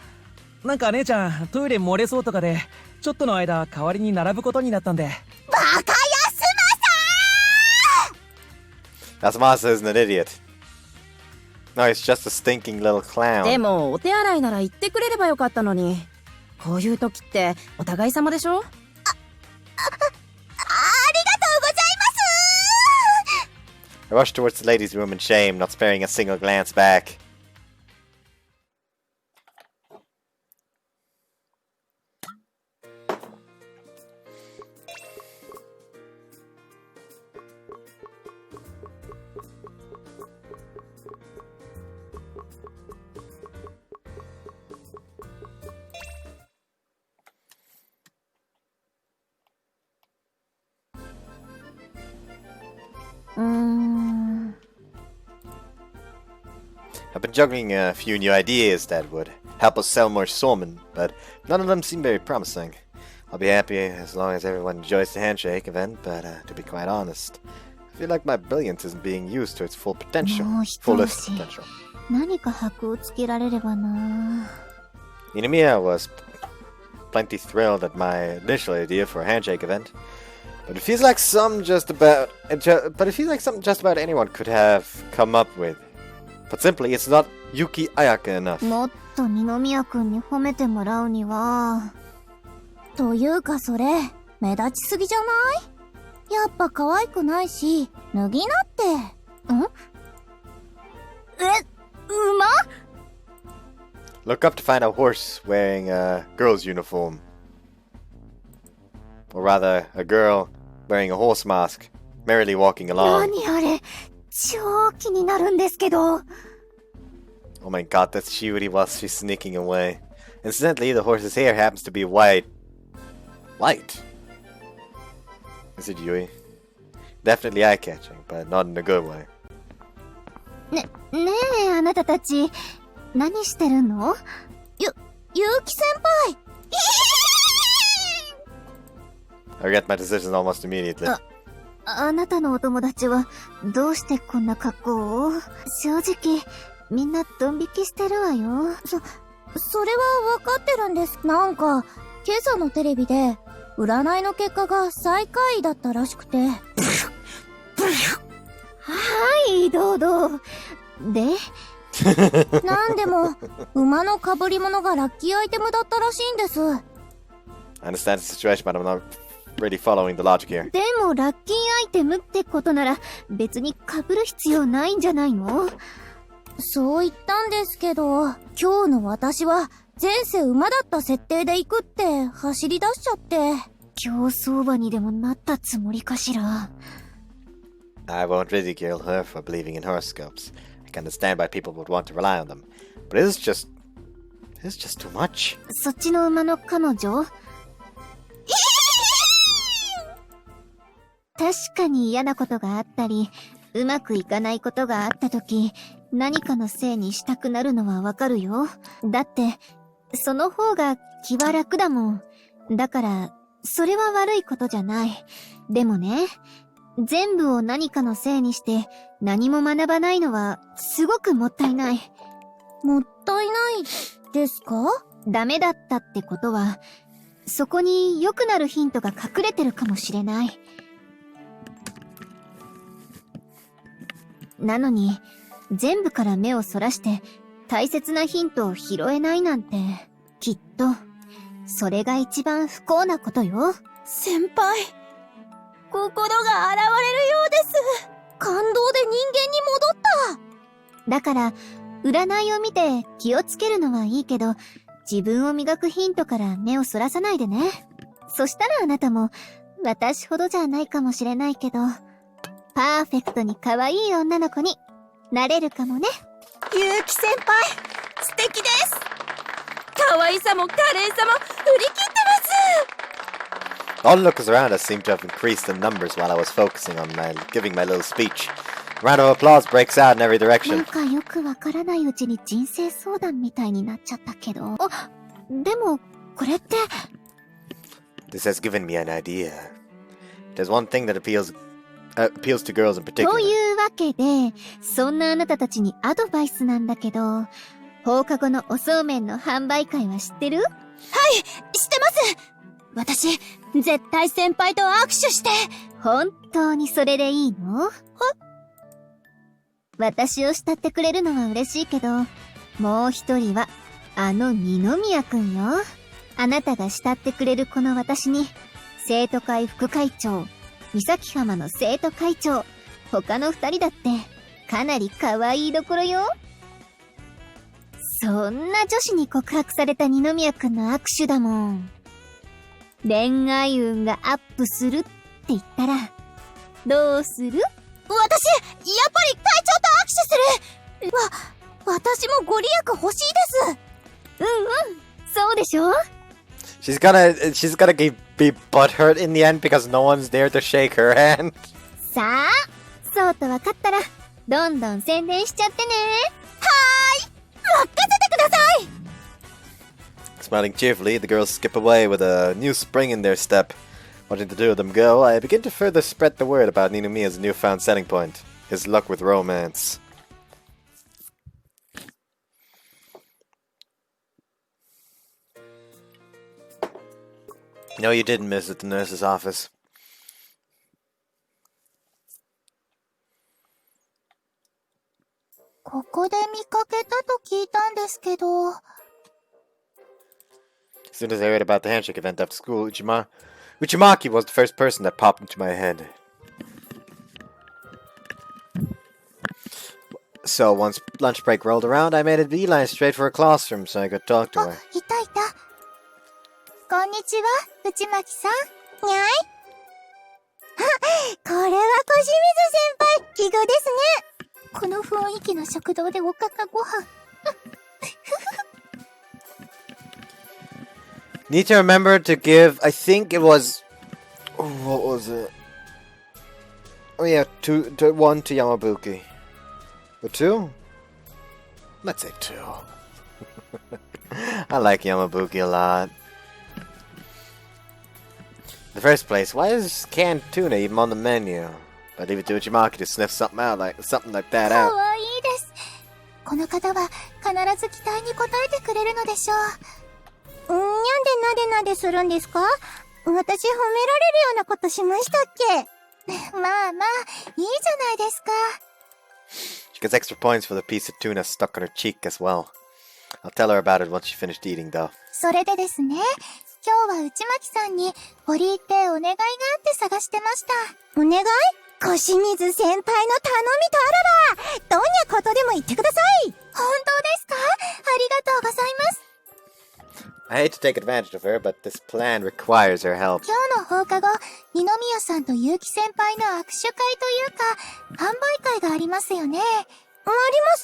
なんか姉ちゃんトイレ漏れそうとかでちょっとの間代わりに並ぶことになったんで。バカYasamasa isn't an idiot. No, he's just a stinking little clown. でもお手洗いなら行ってくれればよかったのに。こういう時ってお互い様でしょ？ありがとうございます。 I rushed towards the ladies' room in shame, not sparing a single glance back. I've been juggling a few new ideas that would help us sell more Somen, but none of them seem very promising. I'll be happy as long as everyone enjoys the handshake event, but to be quite honest, I feel like my brilliance isn't being used to its full potential. Fullest potential. 何か箔をつけられればな。 Inamiya was plenty thrilled at my initial idea for a handshake event, but it feels like something just about anyone could have come up with. But simply, it's not Yuki Ayaka enough. もっと二宮君に褒めてもらうには。というかそれ、目立ちすぎじゃない？やっぱ可愛くないし、脱ぎなって。馬？ Look up to find a horse wearing a girl's uniform. Or rather, a girl wearing a horse mask, merrily walking along. 何あれ、超気になるんですけど。Oh my god, that's Shiuri while she's sneaking away. Incidentally, the horse's hair happens to be white. White? Is it Yui? Definitely eye-catching, but not in a good way. ねえ、あなたたち、何してるの？ゆうき先輩I regret my decisions almost immediately. あなたのお友達は、どうしてこんな格好を？正直、みんなドン引きしてるわよ。それは分かってるんです。なんか、今朝のテレビで、占いの結果が最下位だったらしくて。はい、どうぞ。でなんでも、馬の被り物がラッキーアイテムだったらしいんです。I understand the situation, but I'm not really following the logic here. でも、ラッキーアイテムってことなら、別に被る必要ないんじゃないの？そう言ったんですけど、今日の私は、前世馬だった設定で行くって走り出しちゃって、競走馬にでもなったつもりかしら。I won't ridicule her for believing in horoscopes. I can understand why people would want to rely on them. But it's just too much. そっちの馬の彼女？確かに嫌なことがあったり、うまくいかないことがあったとき、何かのせいにしたくなるのはわかるよ。だって、その方が気は楽だもん。だから、それは悪いことじゃない。でもね、全部を何かのせいにして何も学ばないのはすごくもったいない。もったいないですか？ダメだったってことはそこに良くなるヒントが隠れてるかもしれない。なのに、全部から目をそらして大切なヒントを拾えないなんて、きっと、それが一番不幸なことよ。先輩、心が現れるようです。感動で人間に戻った。だから、占いを見て気をつけるのはいいけど、自分を磨くヒントから目をそらさないでね。そしたらあなたも、私ほどじゃないかもしれないけど、パーフェクトに可愛い女の子になれるかもね。ゆうき先輩、素敵です。可愛さも華麗さも振り切ってます。 All the lookers around us seemed to have increased in numbers while I was focusing on giving my little speech. A round of applause breaks out in every な direction. んかよくわからないうちに人生相談みたいになっちゃったけど。あ、でも、これって。This has given me an idea. There's one thing that appeals to girls in particular. というわけで、そんなあなたたちにアドバイスなんだけど、放課後のおそうめんの販売会は知ってる？はい、知ってます。私、絶対先輩と握手して。本当にそれでいいの？私を慕ってくれるのは嬉しいけど、もう一人は、あの二宮くんよ。あなたが慕ってくれるこの私に、生徒会副会長、三崎浜の生徒会長、他の二人だって、かなり可愛いどころよ。そんな女子に告白された二宮くんの握手だもん。恋愛運がアップするって言ったら、どうする？私、やっぱり会長と握手する。私もご利益欲しいです。そうでしょ？ She's gonna be butthurt in the end because no one's there to shake her hand. さあ、そうと分かったら、どんどん宣伝しちゃってね。任せてください。 Smiling cheerfully, the girls skip away with a new spring in their step. Watching the two of them go, I begin to further spread the word about Ninomiya's newfound selling point, his luck with romance. No, you didn't miss at the nurse's office. ここで見かけたと聞いたんですけど。As soon as I heard about the handshake event after school, Uchimaki was the first person that popped into my head. So once lunch break rolled around, I made a beeline straight for her classroom so I could talk to her. いたいた。こんにちは、内巻さん。にゃい。これは小清水先輩、奇遇ですね。この雰囲気の食堂でおかかご飯。Need to remember to give, I think it was, what was it? Oh yeah, one to Yamabuki. Or two? Let's say two. I like Yamabuki a lot. In the first place, why is canned tuna even on the menu? I'd leave it to Uchimaki to sniff something like that か out. わいいです。この方は必ず期待に応えてくれるのでしょう。にゃんでなでなでするんですか？私褒められるようなことしましたっけ？まあまあ、いいじゃないですか。She gets extra points for the piece of tuna stuck on her cheek as well. I'll tell her about it once she finished eating though. それでですね、今日は内巻さんに折り入ってお願いがあって探してました。お願い？小清水先輩の頼みとあらば、どんなことでも言ってください。本当ですか？ありがとうございます。I hate to take advantage of her, but this plan requires her help. 今日の放課後、二宮さんと結城先輩の握手会というか、販売会がありますよね。あります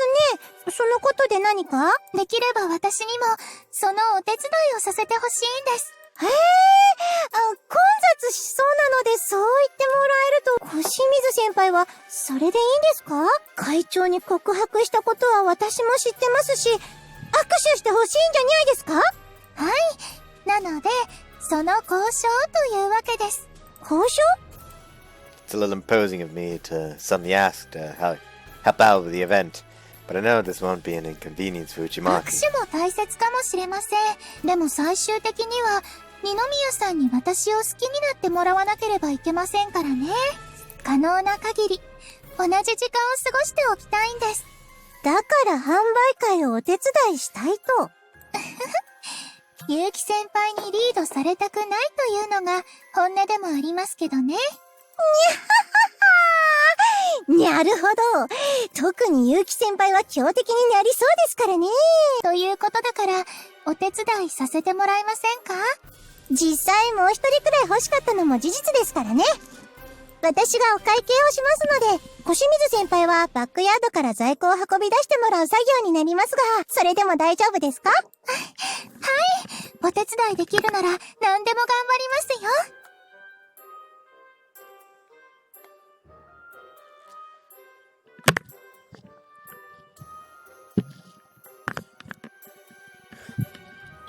ね。そのことで何か？できれば私にも、そのお手伝いをさせてほしいんです。混雑しそうなのでそう言ってもらえると、小清水先輩は、それでいいんですか？会長に告白したことは私も知ってますし、握手してほしいんじゃないですか？はい。なので、その交渉というわけです。交渉？ It's a little imposing of me to suddenly ask to help out with the event, but I know this won't be an inconvenience for 握 Uchimaki. 手も大切かもしれません。でも最終的には、二宮さんに私を好きになってもらわなければいけませんからね。可能な限り、同じ時間を過ごしておきたいんです。だから販売会をお手伝いしたいと。結城先輩にリードされたくないというのが本音でもありますけどね。なるほど。特に結城先輩は強敵になりそうですからね。ということだから、お手伝いさせてもらえませんか？実際もう一人くらい欲しかったのも事実ですからね。私がお会計をしますので、小清水先輩はバックヤードから在庫を運び出してもらう作業になりますが、それでも大丈夫ですか？はい。お手伝いできるなら何でも頑張りますよ。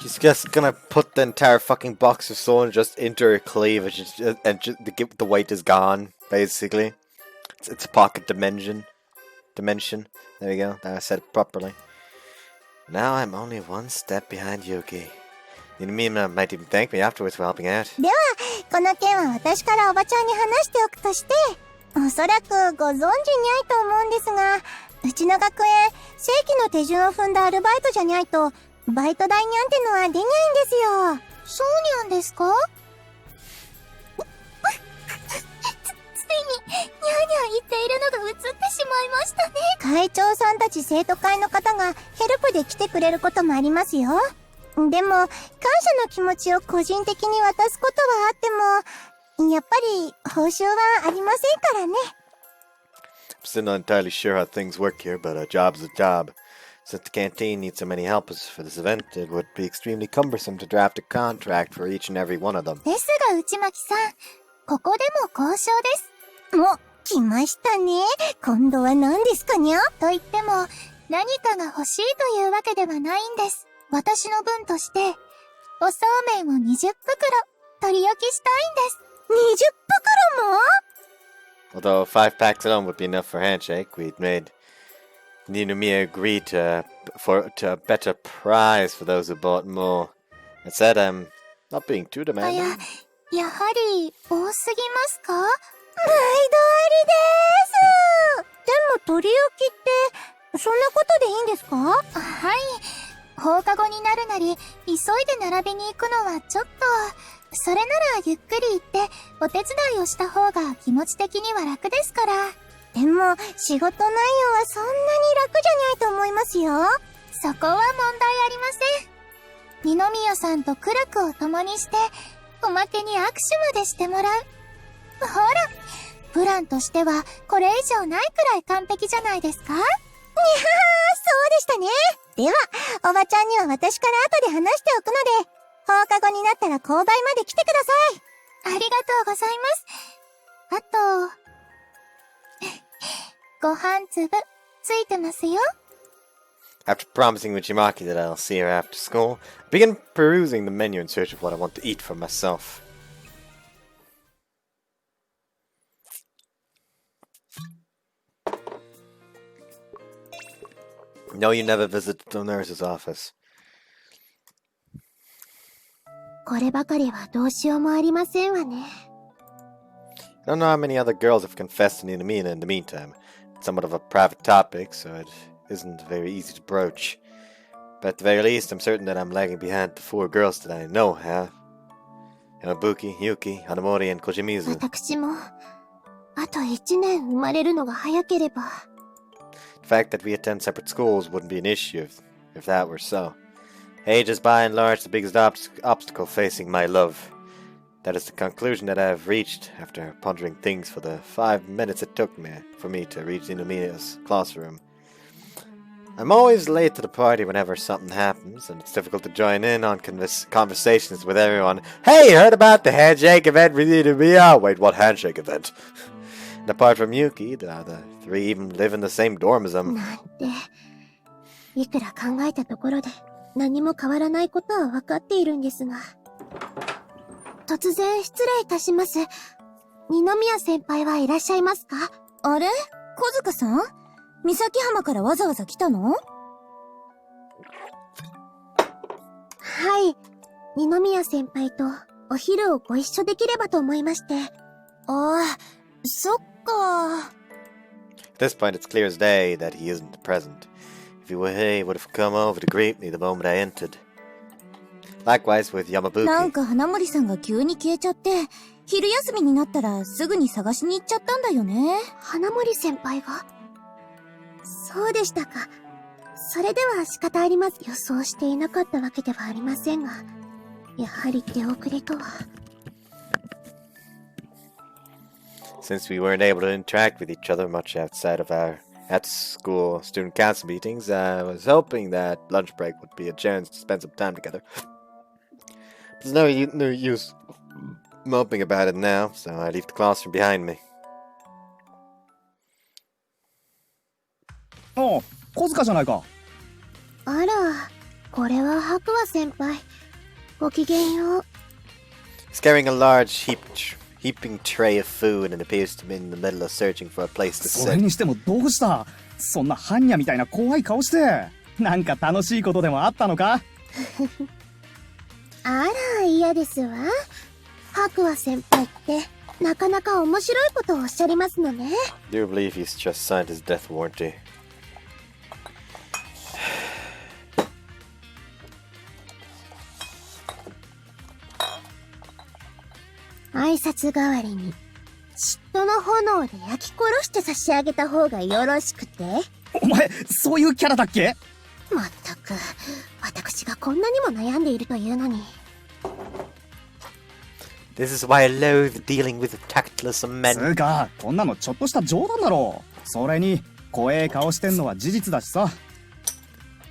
She's just gonna put the entire fucking box of Somen just into her cleavage and just, the weight is gone, basically. It's pocket dimension. There we go. Now I said it properly. Now I'm only one step behind Yuki. Yunamina might even thank me afterwards for helping out. では、この件は私からおばちゃんに話しておくとして、おそらくご存知にゃいと思うんですが、うちの学園、正規の手順を踏んだアルバイトじゃにゃいと、バイト代にゃんってのは出にゃいんですよ。そうにゃんですか？ついに、にゃーにゃー言っているのが映ってしまいましたね。会長さんたち生徒会の方がヘルプで来てくれることもありますよ。でも、感謝の気持ちを個人的に渡すことはあっても、やっぱり報酬はありませんからね。I'm still not entirely sure how things work here, but a job's a job. Since the canteen needs so many helpers for this event, it would be extremely cumbersome to draft a contract for each and every one of them. ですが内巻さん、ここでも交渉です。お、来ましたね。今度は何ですかにゃ？と言っても、何かが欲しいというわけではないんです。私の分として、おそうめんを20袋取り置きしたいんです。20袋も？ Although 5 packs alone would be enough for a handshake, we'd made Ninomiya agree to a better price for those who bought more. That said, I'm not being too demanding. やはり多すぎますか？毎度ありです。でも取り置きってそんなことでいいんですか？はい。放課後になるなり急いで並びに行くのはちょっと、それならゆっくり行ってお手伝いをした方が気持ち的には楽ですから。でも仕事内容はそんなに楽じゃないと思いますよ。そこは問題ありません。二宮さんと苦楽を共にして、おまけに握手までしてもらう。ほら、プランとしてはこれ以上ないくらい完璧じゃないですか？そうでしたね。では、おばちゃんには私から後で話しておくので、放課後になったら購買まで来てください。ありがとうございます。あと、ご飯粒、ついてますよ。After promising Uchimaki that I'll see her after school, I begin perusing the menu in search of what I want to eat for myself. No, you never visited the nurse's office. こればかりはどうしようもありませんわね。I don't know how many other girls have confessed to Ninomiya in the meantime. It's somewhat of a private topic, so it isn't very easy to broach. But at the very least, I'm certain that I'm lagging behind the 4 girls that I know have. Yamabuki, Yuki, Hanamori, and Kojimizu. 私も、あと1年生まれるのが早ければ。The fact that we attend separate schools wouldn't be an issue if that were so. Age is by and large the biggest obstacle facing my love. That is the conclusion that I have reached after pondering things for the 5 minutes it took for me to reach Inomiya's classroom. I'm always late to the party whenever something happens, and it's difficult to join in on conversations with everyone. Hey, heard about the handshake event with Inomiya? Wait, what handshake event? And apart from Yuki, the other 3 even live in the same dorm as him. なんて、いくら考えたところで何も変わらないことは分かっているんですが。突然失礼いたします。二宮先輩はいらっしゃいますか？あれ？小塚さん？三崎浜からわざわざ来たの？はい。二宮先輩とお昼をご一緒できればと思いまして。ああ、そっか。At this point, it's clear as day that he isn't present. If he were here, he would have come over to greet me the moment I entered. Likewise with なん Yamabuki. か花森さんが急に消えちゃって、昼休みになったらすぐに探しに行っちゃったんだよね。花森先輩が？そうでしたか。それでは仕方あります。予想していなかったわけではありませんが、やはり出遅れとは。Since we weren't able to interact with each other much outside of our at-school student council meetings, I was hoping that lunch break would be a chance to spend some time together. There's no use moping about it now, so I leave the classroom behind me. ああ、小塚じゃないか。あら、これは白馬先輩。ごきげんよう。He's carrying a large heaping tray of food and appears to be in the middle of searching for a place to それ sit. にしてもどうした？そんな般若みたいな怖い顔して。なんか楽しいことでもあったのか？あら、嫌ですわ。白馬先輩ってなかなか面白いことをおっしゃりますのね。Do you believe he's just signed his death warranty? 挨拶代わりに嫉妬の炎で焼き殺して差し上げた方がよろしくて。お前、そういうキャラだっけ？まったく、私がこんなにも悩んでいるというのに。This is why I loathe dealing with the tactless of つ men. うか、こんなのちょっとした冗談だろう。それに、怖え顔してんのは事実だしさ。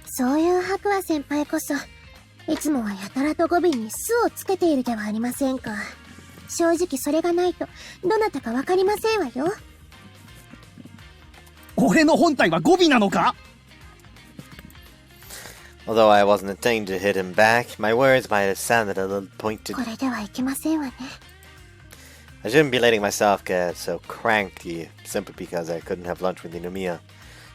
そういう白馬先輩こそ、いつもはやたらと語尾に巣をつけているではありませんか。正直それがないと、どなたかわかりませんわよ。俺の本体は語尾なのか？ Although I wasn't intending to hit him back, my words might have sounded a little pointed. これではいけませんわね。I shouldn't be letting myself get so cranky simply because I couldn't have lunch with Inomiya.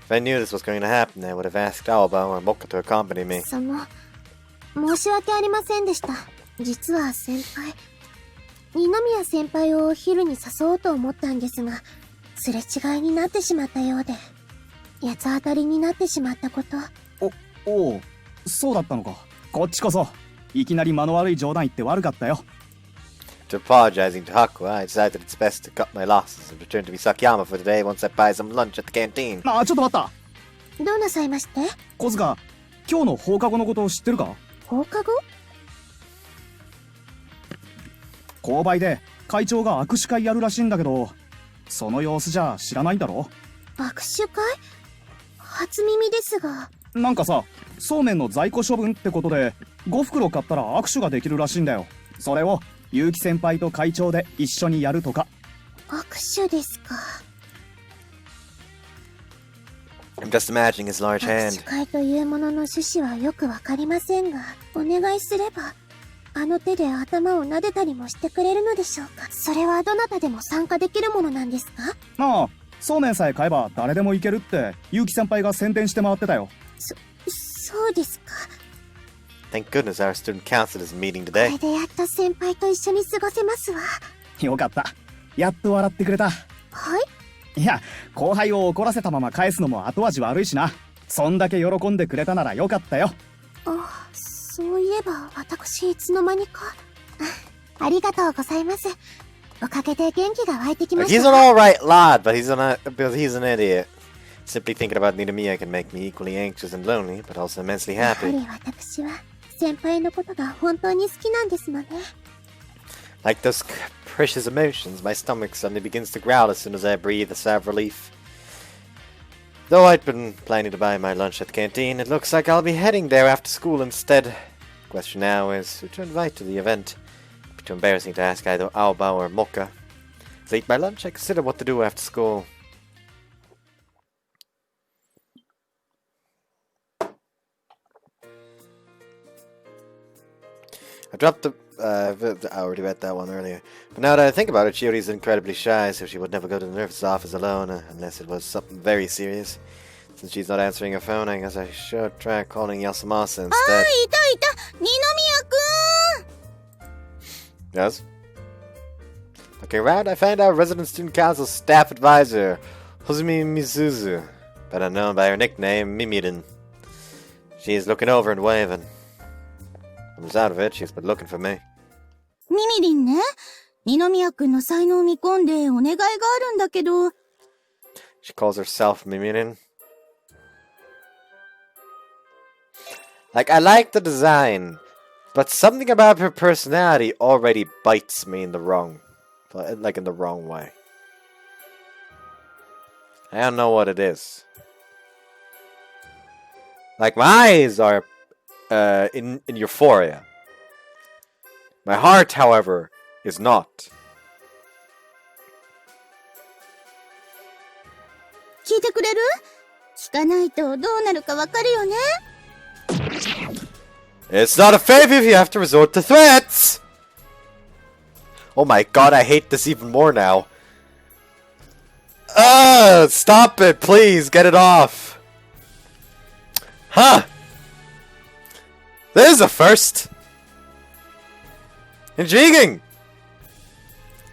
If I knew this was going to happen, I would have asked Aoba or Moka to accompany me. 申し訳ありませんでした。実は先輩、二宮先輩をお昼に誘おうと思ったんですが、すれ違いになってしまったようで、八つ当たりになってしまったこと。おう、そうだったのか。こっちこそ、いきなり間の悪い冗談言って悪かったよ。After apologizing to Hakuha, I decided it's best to cut my losses and return to Misakiyama for today once I buy some lunch at the canteen. ああ、ちょっと待った。どうなさいまして？小塚、今日の放課後のことを知ってるか？放課後？購買で会長が握手会やるらしいんだけど、その様子じゃ知らないんだろ？握手会？初耳ですが。なんかさ、そうめんの在庫処分ってことで5袋買ったら握手ができるらしいんだよ。それを結城先輩と会長で一緒にやるとか。握手ですか。I'm just imagining his large 握 hand. 手会というものの趣旨はよくわかりませんが、お願いすればあの手で頭を撫でたりもしてくれるのでしょうか。それはどなたでも参加できるものなんですか？ああ、そうめんさえ買えば誰でもいけるって結城先輩が宣伝して回ってたよ。そうですか。 Thank goodness our student council is meeting こ today. れでやっと先輩と一緒に過ごせますわ。よかった。やっと笑ってくれた。はい？いや、後輩を怒らせたまま返すのも後味悪いしな。そんだけ喜んでくれたならよかったよ。あ、そういえば私いつの間にか。ありがとうございます。おかげで元気が湧いてきまし He's た。 an alright lad, but he's an idiot. Simply thinking about Ninomiya can make me equally anxious and lonely, but also immensely やは happy. り私は先輩のことが本当に好きなんですのね。 Like those capricious emotions, my stomach suddenly begins to growl as soon as I breathe a sigh of relief. Though I'd been planning to buy my lunch at the canteen, it looks like I'll be heading there after school instead. The question now is who to invite to the event. It'd be too embarrassing to ask either Aoba or Moka. As I eat my lunch, I consider what to do after school. I dropped the... I already read that one earlier. But now that I think about it, Chiori's incredibly shy, so she would never go to the nurse's office alone, unless it was something very serious. Since she's not answering her phone, I guess I should try calling Yasumasa instead. いたいた、二宮くん。Yes? Looking around, I find our resident student council staff advisor, Hozumi Mizuzu, better known by her nickname, Mimirin. She is looking over and waving. From the sound of it, she's been looking for me. ミミリンね。二宮くんの才能を見込んでお願いがあるんだけど。She calls herself Mimirin. Like, I like the design, but something about her personality already bites me in the wrong way. I don't know what it is. Like, my eyes are in euphoria. My heart, however, is not. 聞いてくれる？聞かないとどうなるかわかるよね。It's not a favor if you have to resort to threats! Oh my god, I hate this even more now. Stop it, please, get it off. Huh! This is a first. Intriguing!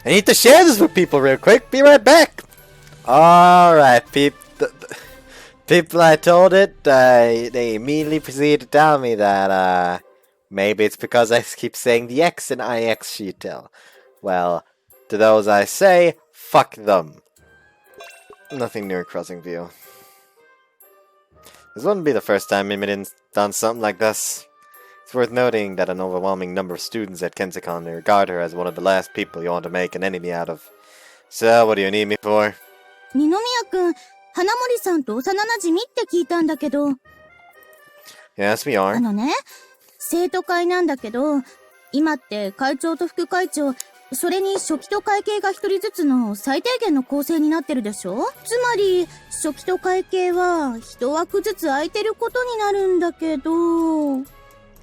I need to share this with people real quick, be right back. Alright, people I told it, they immediately proceeded to tell me that, maybe it's because I keep saying the X in IxSHE. Well, to those I say, fuck them. Nothing new in Crossing View. This wouldn't be the first time Mimirin's done something like this. It's worth noting that an overwhelming number of students at Kensicon regard her as one of the last people you want to make an enemy out of. So, what do you need me for? 二宮くん、花森さんと幼馴染って聞いたんだけど。Yes, we are. ね、生徒会なんだけど、今って会長と副会長、それに初期と会計が一人ずつの最低限の構成になってるでしょ？つまり、初期と会計は一枠ずつ空いてることになるんだけど。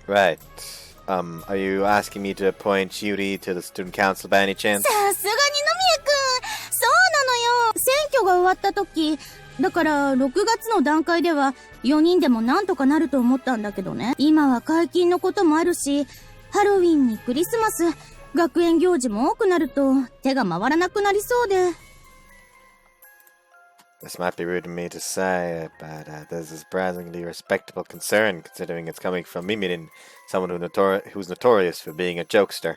Right. Are you asking me to appoint Yuri to the student council by any chance? さすが二宮くん、そうなのよ。選挙が終わった時、だから6月の段階では4人でもなんとかなると思ったんだけどね。今は解禁のこともあるし、ハロウィンにクリスマス、学園行事も多くなると手が回らなくなりそうで。This might be rude of me to say, but this is a surprisingly respectable concern, considering it's coming from Mimirin, someone who's notorious for being a jokester.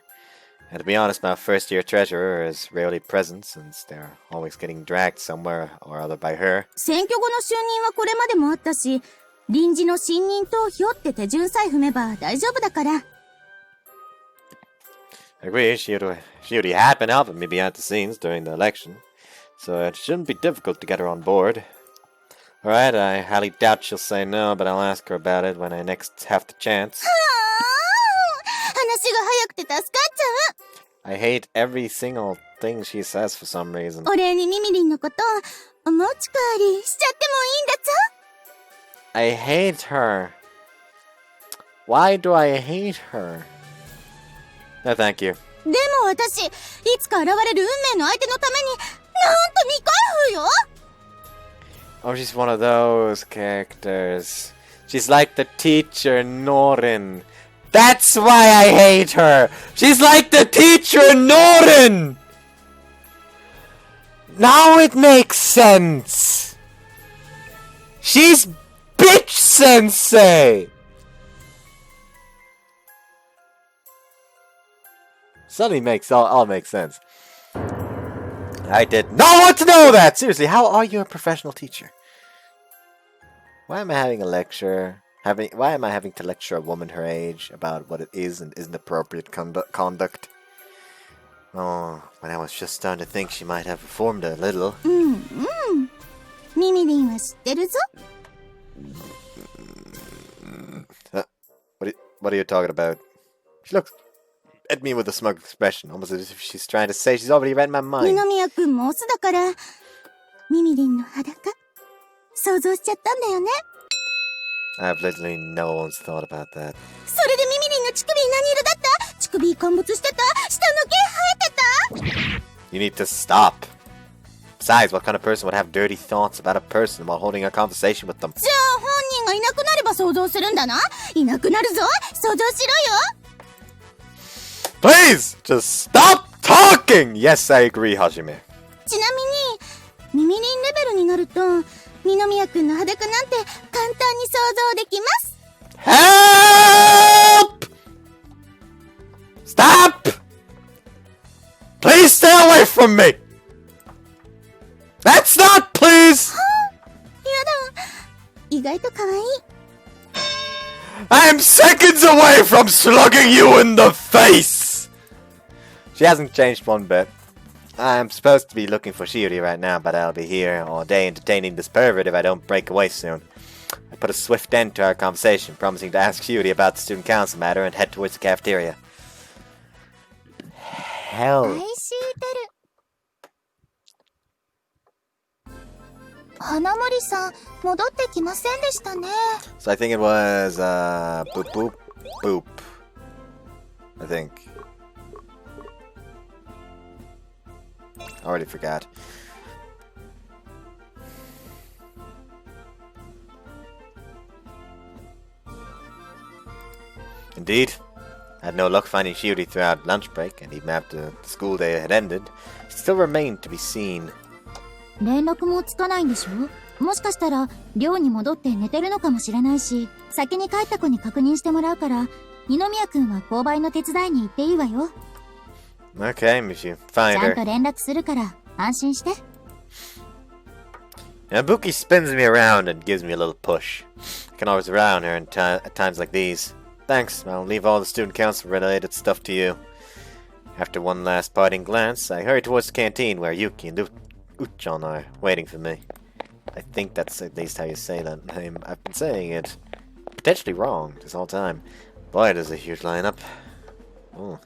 And to be honest, my first-year treasurer is rarely present, since they're always getting dragged somewhere or other by her. 選挙後の就任はこれまでもあったし、臨時の信任投票って手順さえ踏めば大丈夫だから。I agree, she already had been helping me behind the scenes during the election, so it shouldn't be difficult to get her on board. Alright, I highly doubt she'll say no, but I'll ask her about it when I next have the chance. 話が早くて助かっちゃう。 I hate every single thing she says for some reason. お礼にミミリンのことお持ち帰りしちゃってもいいんだぞ。 I hate her. Why do I hate her? No, thank you. でも私、いつか現れる運命の相手のために、なんと未開封よ。 Oh, she's one of those characters. She's like the teacher Norin. That's why I hate her! She's like the teacher Norin! Now it makes sense! She's Bitch Sensei! Suddenly makes all makes sense. I did not want to know that! Seriously, how are you a professional teacher? Why am I having a lecture? Why am I having to lecture a woman her age about what it is and isn't appropriate conduct? Oh, when I was just starting to think she might have reformed a little. ミミリンは知ってるぞ。 What are you talking about? She looks at me with a smug expression, almost as if she's trying to say she's already read my mind. 二宮くんもオスだから、ミミリンの裸、想像しちゃったんだよね。 I've literally no one's thought about that. それでミミリンの乳首何色だった？乳首陥没してた？下の毛生えてた？ You need to stop. Besides, what kind of person would have dirty thoughts about a person while holding a conversation with them? じゃあ本人がいなくなれば想像するんだな。いなくなるぞ。想像しろよ。Please! Just stop talking! Yes, I agree, Hajime. ちなみに、ミミリンレベルになると、二宮くんの裸なんて簡単に想像できます。Help! Stop! Please stay away from me! That's not, please! やだ。意外と可愛い。I'm seconds away from slugging you in the face! She hasn't changed one bit. I'm supposed to be looking for Shiori right now, but I'll be here all day entertaining this pervert if I don't break away soon. I put a swift end to our conversation, promising to ask Shiori about the student council matter and head towards the cafeteria. Hell. 愛してる。花森さん、戻ってきませんでしたね。So I think it was, boop boop boop. I think. I already forgot. Indeed. I had no luck finding Shiori throughout lunch break, and even after the school day had ended, it still remained to be seen. 連絡もつかないんでしょ？もしかしたら寮に戻って寝てるのかもしれないし、先に帰った子に確認してもらうから、二宮くんは購買の手伝いに行っていいわよ。Okay, if you find ちゃ her. んと連絡するから安心して。Buki spins me around and gives me a little push. I can always rely on her at times like these. Thanks, I'll leave all the student council related stuff to you. After one last parting glance, I hurry towards the canteen where Yuki and Uchon are waiting for me. I think that's at least how you say that name. I've been saying it potentially wrong this whole time. Boy, there's a huge lineup. Oh,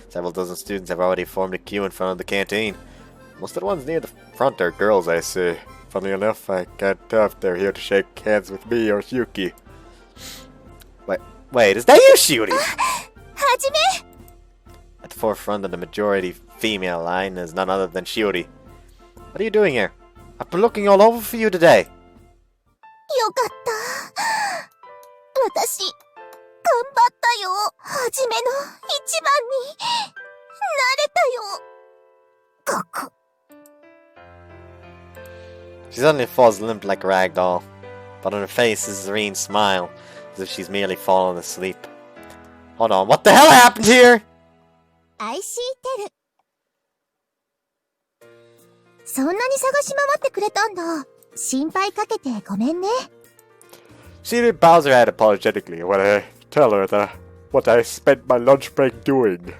several dozen students have already formed a queue in front of the canteen. Most of the ones near the front are girls, I see. Funnily enough, I can't tell if they're here to shake hands with me or Yuki. Wait, is that you, Shiori? はじめ。 At the forefront of the majority female line is none other than Shiori. What are you doing here? I've been looking all over for you today. よかった。私、頑張ったよ。はじめの一番になれたよ。ここ。 She suddenly falls limp like a rag doll, but on her face is a serene smile, as if she's merely fallen asleep. Hold on, what the hell happened here? 愛してる。そんなに探し回ってくれたんだ。心配かけてごめんね。She bows her head apologetically when I tell her what I spent my lunch break doing.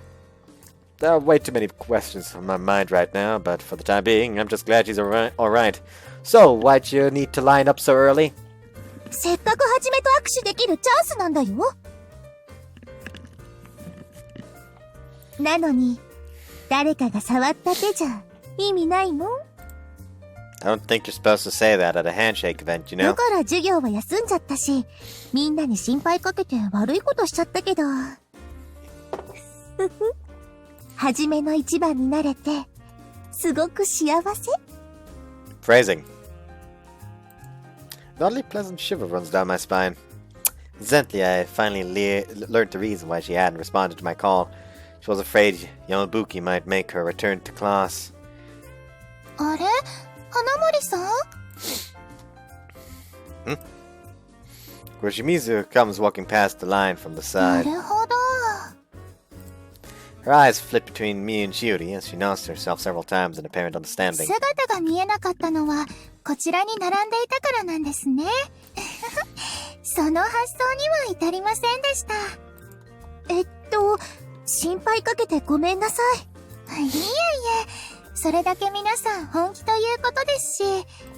There are way too many questions on my mind right now, but for the time being, I'm just glad she's alright. So, why'd you need to line up so early? せっかくはじめと握手できるチャンスなんだよ。なのに、誰かが触った手じゃ意味ないもん。I don't think you're supposed to say that at a handshake event, you だ know? から授業は休んじゃったし、みんなに心配かけて悪いことしちゃったけど。はじめの一番になれて、すごく幸せ。Phrasing. An oddly pleasant shiver runs down my spine. Incidentally, I finally learned the reason why she hadn't responded to my call. She was afraid Yamabuki might make her return to class. あれ？花森さん？ Kuroshimizu comes walking past the line from the な side. るほど。 Her eyes flit between me and Shiori as she nods to herself several times in apparent understanding. 姿が見えなかったのはこちらに並んでいたからなんですね。その発想には至りませんでした。心配かけてごめんなさい。いえいえ、それだけ皆さん本気ということですし、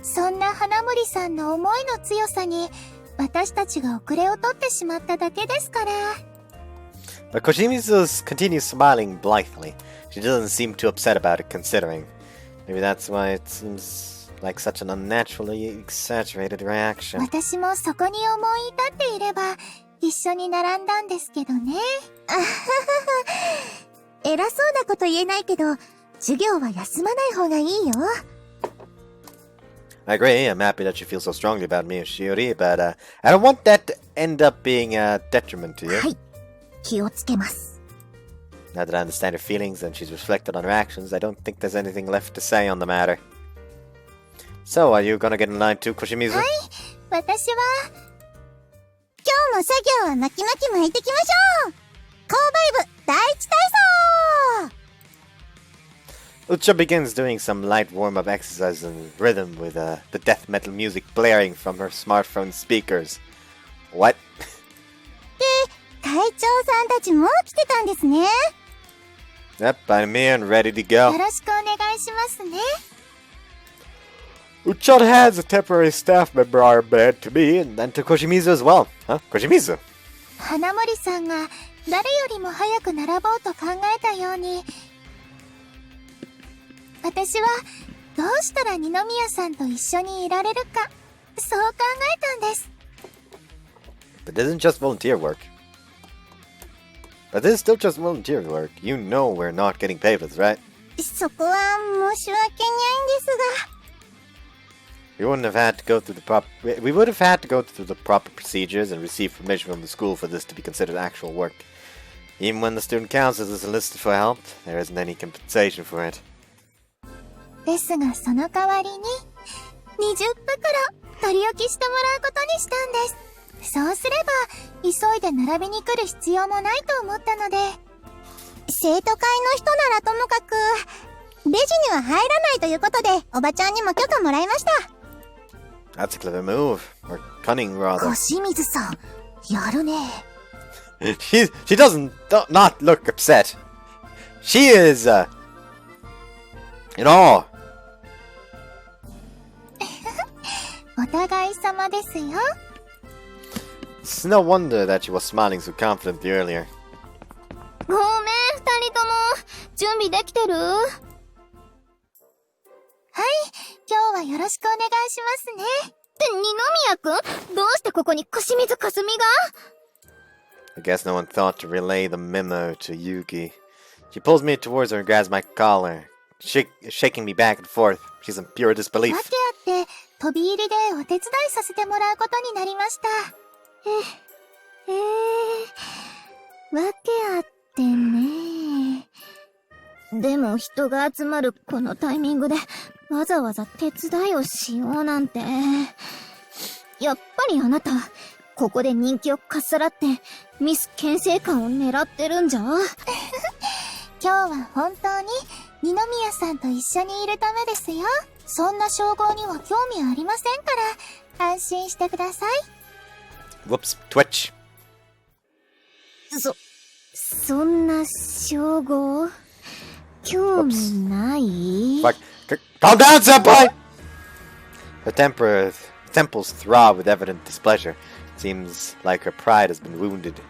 そんな花森さんの思いの強さに私たちが遅れを取ってしまっただけですから。But Koshimizu continues smiling blithely. She doesn't seem too upset about it, considering. Maybe that's why it seems like such an unnaturally exaggerated reaction. 私もそこに思い至っていれば一緒に並んだんですけどね。偉そうなこと言えないけど、授業は休まない方がいいよ。I agree. I'm happy that you feel so strongly about me and Shiori, but I don't want that to end up being a detriment to you. はい、気をつけます。Now that I understand her feelings and she's reflected on her actions, I don't think there's anything left to say on the matter. So, are you gonna get in line too, Koshimizu? はい、私は、今日も作業は巻き巻き巻いてきましょう。購買部第一体操 Ucha begins doing some light warm-up exercises in rhythm with the death metal music blaring from her smartphone speakers. What? で、会長さんたちも来てたんですね。Yep, I'm here and ready to よ go. ろしくお願いしますね。Uchon has a temporary staff member armband to me and then to Koshimizu as well. Huh? Koshimizu? 花森さんが誰よりも早く並ぼうと考えたように、私はどうしたら二宮さんと一緒にいられるか、そう考えたんです。 But this isn't just volunteer work. But this is still just volunteer work. You know we're not getting paid for this, right? そこは申し訳ないんですが。We wouldn't have had to go through we would have had to go through the proper procedures and receive permission from the school for this to be considered actual work. Even when the student council is enlisted for help, there isn't any compensation for it. ですがその代わりに20袋取り置きしてもらうことにしたんです。そうすれば急いで並びに来る必要もないと思ったので、生徒会の人ならともかくレジには入らないということでおばちゃんにも許可もらいました。 That's a clever move, or cunning rather. 小清水さん、やるね。she not look upset. She is in awe. お互い様ですよ。 It's no wonder that she was smiling so confidently earlier. ごめん、二人とも。準備できてる？はい、今日はよろしくお願いしますね。って二宮くん？どうしてここに小水かすみが？ I guess no one thought to relay the memo to Yuki. She pulls me towards her and grabs my collar, shaking me back and forth. She's in pure disbelief. 訳あって飛び入りでお手伝いさせてもらうことになりました。訳あってね。でも人が集まるこのタイミングでわざわざ手伝いをしようなんて。やっぱりあなた、ここで人気をかっさらってミス牽制感を狙ってるんじゃ？今日は本当に二宮さんと一緒にいるためですよ。そんな称号には興味ありませんから安心してください。 Whoops, twitch. そんな称号興味ない？ Fuck. Calm down, senpai! Her temples throb with evident displeasure. Seems like her pride has been wounded.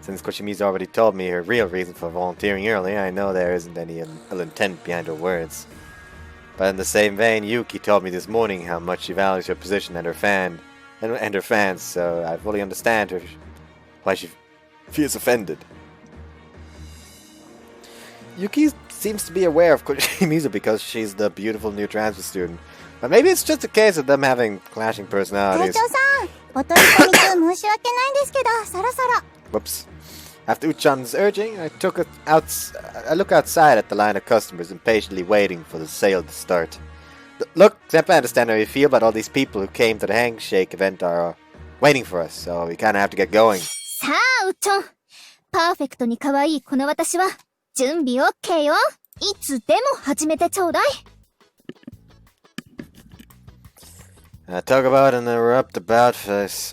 Since Koshimizu already told me her real reason for volunteering earlier, I know there isn't any ill intent behind her words. But in the same vein, Yuki told me this morning how much she values her position and her fans, so I fully understand why she feels offended. Yuki seems to be aware of Koshimizu because she's the beautiful new transfer student. But maybe it's just a case of them having clashing 会 personalities. 長さん、お取り込み中申し訳ないんですけど、そろそろ。 Whoops. After Uchan's urging, I look outside at the line of customers impatiently waiting for the sale to start. Look, Senpai, I understand how you feel, but all these people who came to the handshake event are waiting for us, so we kinda have to get going. さあ、うっちょん。パーフェクトに可愛いこの私は、準備 OK よ。いつでも始めてちょうだい。Talk about an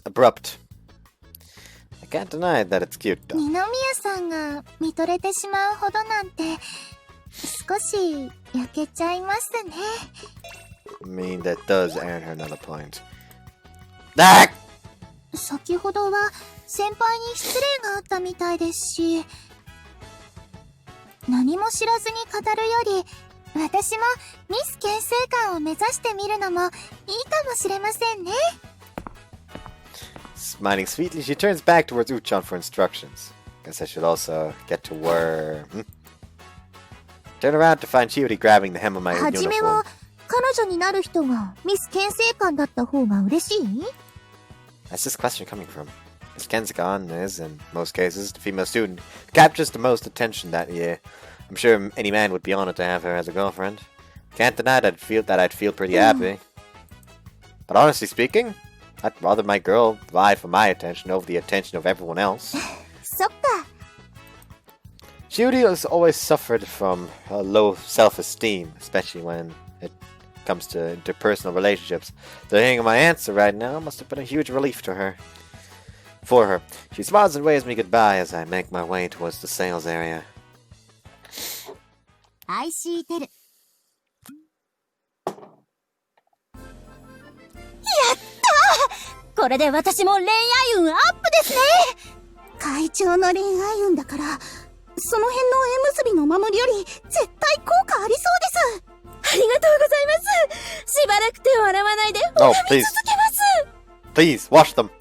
abrupt. I can't deny that it's cute, though. 二宮さんが見とれてしまうほどなんて、少し焼けちゃいますね。I mean, that does earn her another point. Ah! 先ほどは先輩に失礼があったみたいですし、何も知らずに語るより、私もミス牽制官を目指してみるのもいいかもしれませんね。Smiling sweetly, she turns back towards Uchon for instructions. Guess I should also get to work. Turn around to find Chiuri grabbing the hem of my はじめは uniform. 彼女になる人がミス牽制官だった方が嬉しい？ That's this question coming from. As Kensuke is, in most cases, the female student who captures the most attention that year. I'm sure any man would be honored to have her as a girlfriend. Can't deny that I'd feel pretty happy. But honestly speaking, I'd rather my girl vie for my attention over the attention of everyone else. そっか。 Judy has always suffered from low self-esteem, especially when it comes to interpersonal relationships. So hearing my answer right now must have been a huge relief to her. For her, she smiles and waves me goodbye as I make my way towards the sales area. IC テル。これで私も恋愛運アップですね。会長の恋愛運だから、その辺の縁結びのお守りより絶対効果ありそうです。ありがとうございます。しばらく手を洗わないで拝み続けます。Please, wash them!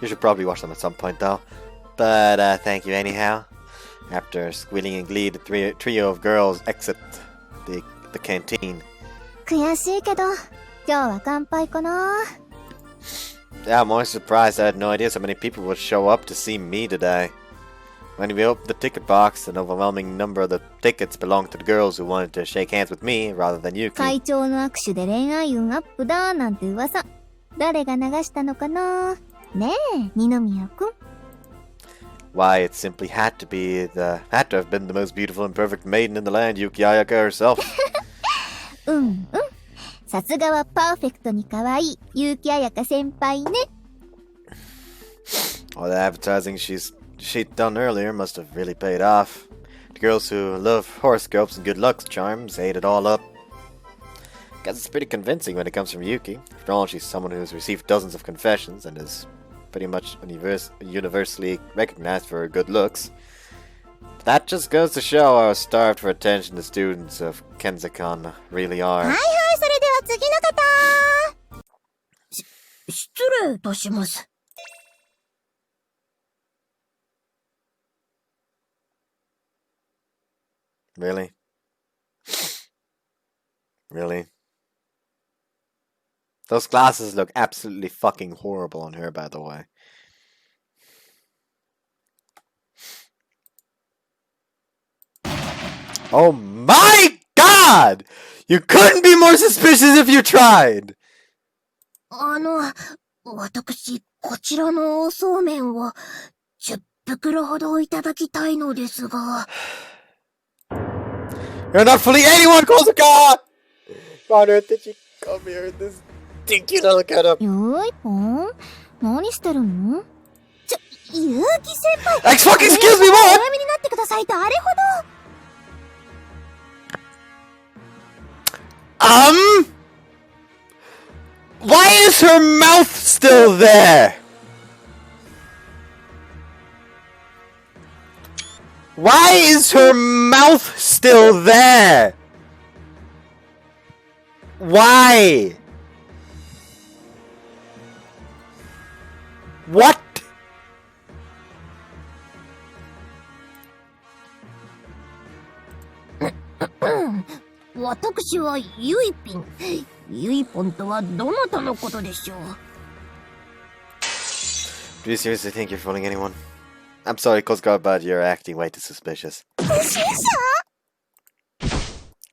You should probably wash them at some point though. But thank you anyhow. After squealing in glee, the trio of girls exit the canteen. 悔しいけど、今日は乾杯かな。Yeah, I'm always surprised. I had no idea so many people would show up to see me today. When we opened the ticket box, an overwhelming number of the tickets belonged to the girls who wanted to shake hands with me rather than Yuki. 会長の握手で恋愛運アップだなんて噂。誰が流したのかな。ねえ、二宮くん。Why, it simply had to have been the most beautiful and perfect maiden in the land, Yuki Ayaka herself. うんうん。さすがはパーフェクトに可愛い結城彩香先輩ね。All the advertising she'd done earlier must have really paid off. The girls who love horoscopes and good luck charms ate it all up. Guess it's pretty convincing when it comes from Yuki. After all, she's someone who's received dozens of confessions and is pretty much universally recognized for her good looks. That just goes to show how starved for attention the students of Kensuke really are. はいはい、それでは次の方。失礼いたします。Really? Really? Those glasses look absolutely fucking horrible on her, by the way. Oh my god! You couldn't be more suspicious if you tried! 私、こちらのおそうめんを10袋ほどいただきたいのですが。You're not fooling anyone, Kozuka! Connor, did you come here in this ridiculous getup? よーいぽん、何してるの？結城先輩。Excuse me, お what? やめになってくださいとあれほど。Why is her mouth still there? Why is her mouth still there? Why? What? 私はゆいぴん。ゆいぽんとはどなたのことでしょう？ Do you seriously think you're fooling anyone? I'm sorry, Kozuka, but you're acting way too suspicious.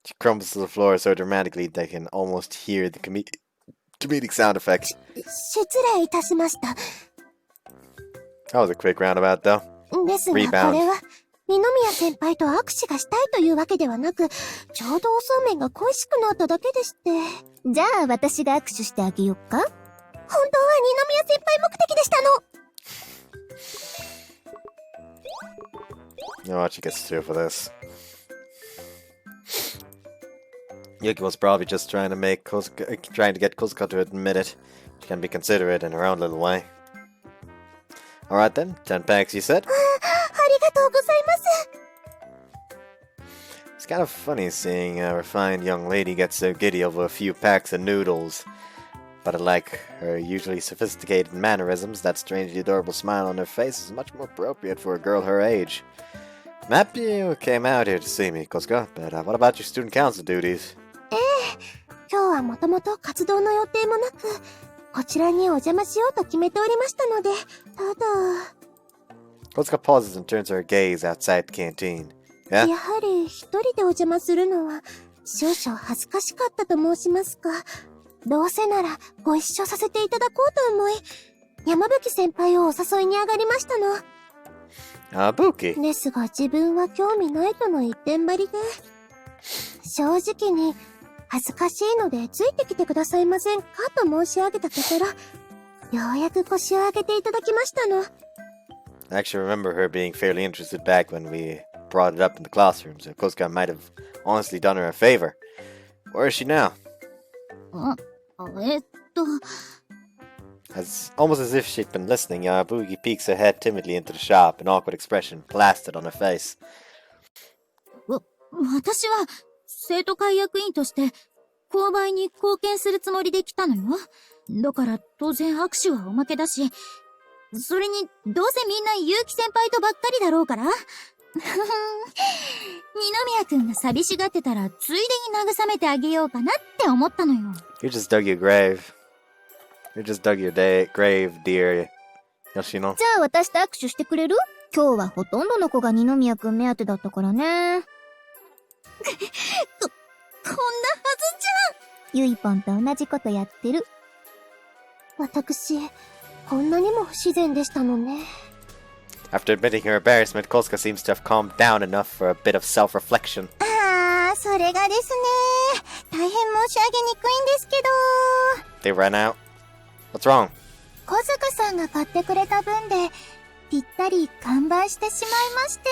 She crumbles to the floor so dramatically they can almost hear the comedic sound effects. 失礼いたしました。 That was a quick roundabout, though. ですが、 Rebound. これは二宮先輩と握手がしたいというわけではなく、ちょうどおそうめんが恋しくなっただけでして。じゃあ私が握手してあげよっか？本当は二宮先輩目的でしたの。You know what, she gets two for this. Yuki was probably just trying to get Kozuka to admit it. She can be considerate in her own little way. Alright then, 10 packs you said? ありがとうございます。 It's kind of funny seeing a refined young lady get so giddy over a few packs of noodles. But like her usually sophisticated mannerisms, that strangely adorable smile on her face is much more appropriate for a girl her age. I'm happy you came out here to see me, Kozuka, but what about your student council duties? 今日はもともと活動の予定もなく、こちらにお邪魔しようと決めておりましたので、ただ。Kosuka pauses and turns her gaze outside the canteen. Yeah? やはり一人でお邪魔するのは少々恥ずかしかったと申しますか。どうせならご一緒させていただこうと思い、山吹先輩をお誘いに上がりましたの。Buki. ですが自分は興味ないとの一点張りで、正直に恥ずかしいのでついてきてくださいませんかと申し上げたところ、ようやく腰を上げていただきましたの。I actually remember her being fairly interested back when we brought it up in the classroom, so Kosuka might have honestly done her a favor. Where is she now? Almost as if she'd been listening, Yabuki peeks her head timidly into the shop, an awkward expression plastered on her face. 私は生徒会役員として購買に貢献するつもりで来たのよ。だから当然握手はおまけだし、それにどうせみんな結城先輩とばっかりだろうから。二宮くんが寂しがってたらついでに慰めてあげようかなって思ったのよ。You just dug your grave. You just dug your grave, dear Yoshino. じゃあ私と握手してくれる？今日はほとんどの子が二宮くん目当てだったからね。こんなはずじゃん。ゆいぽんと同じことやってる。私、こんなにも不自然でしたのね。After admitting her embarrassment, Kosuka seems to have calmed down enough for a bit of self-reflection. それがですね、大変申し上げにくいんですけど。They ran out. What's wrong? 小塚さんが買ってくれた分で、ぴったり完売してしまいまして。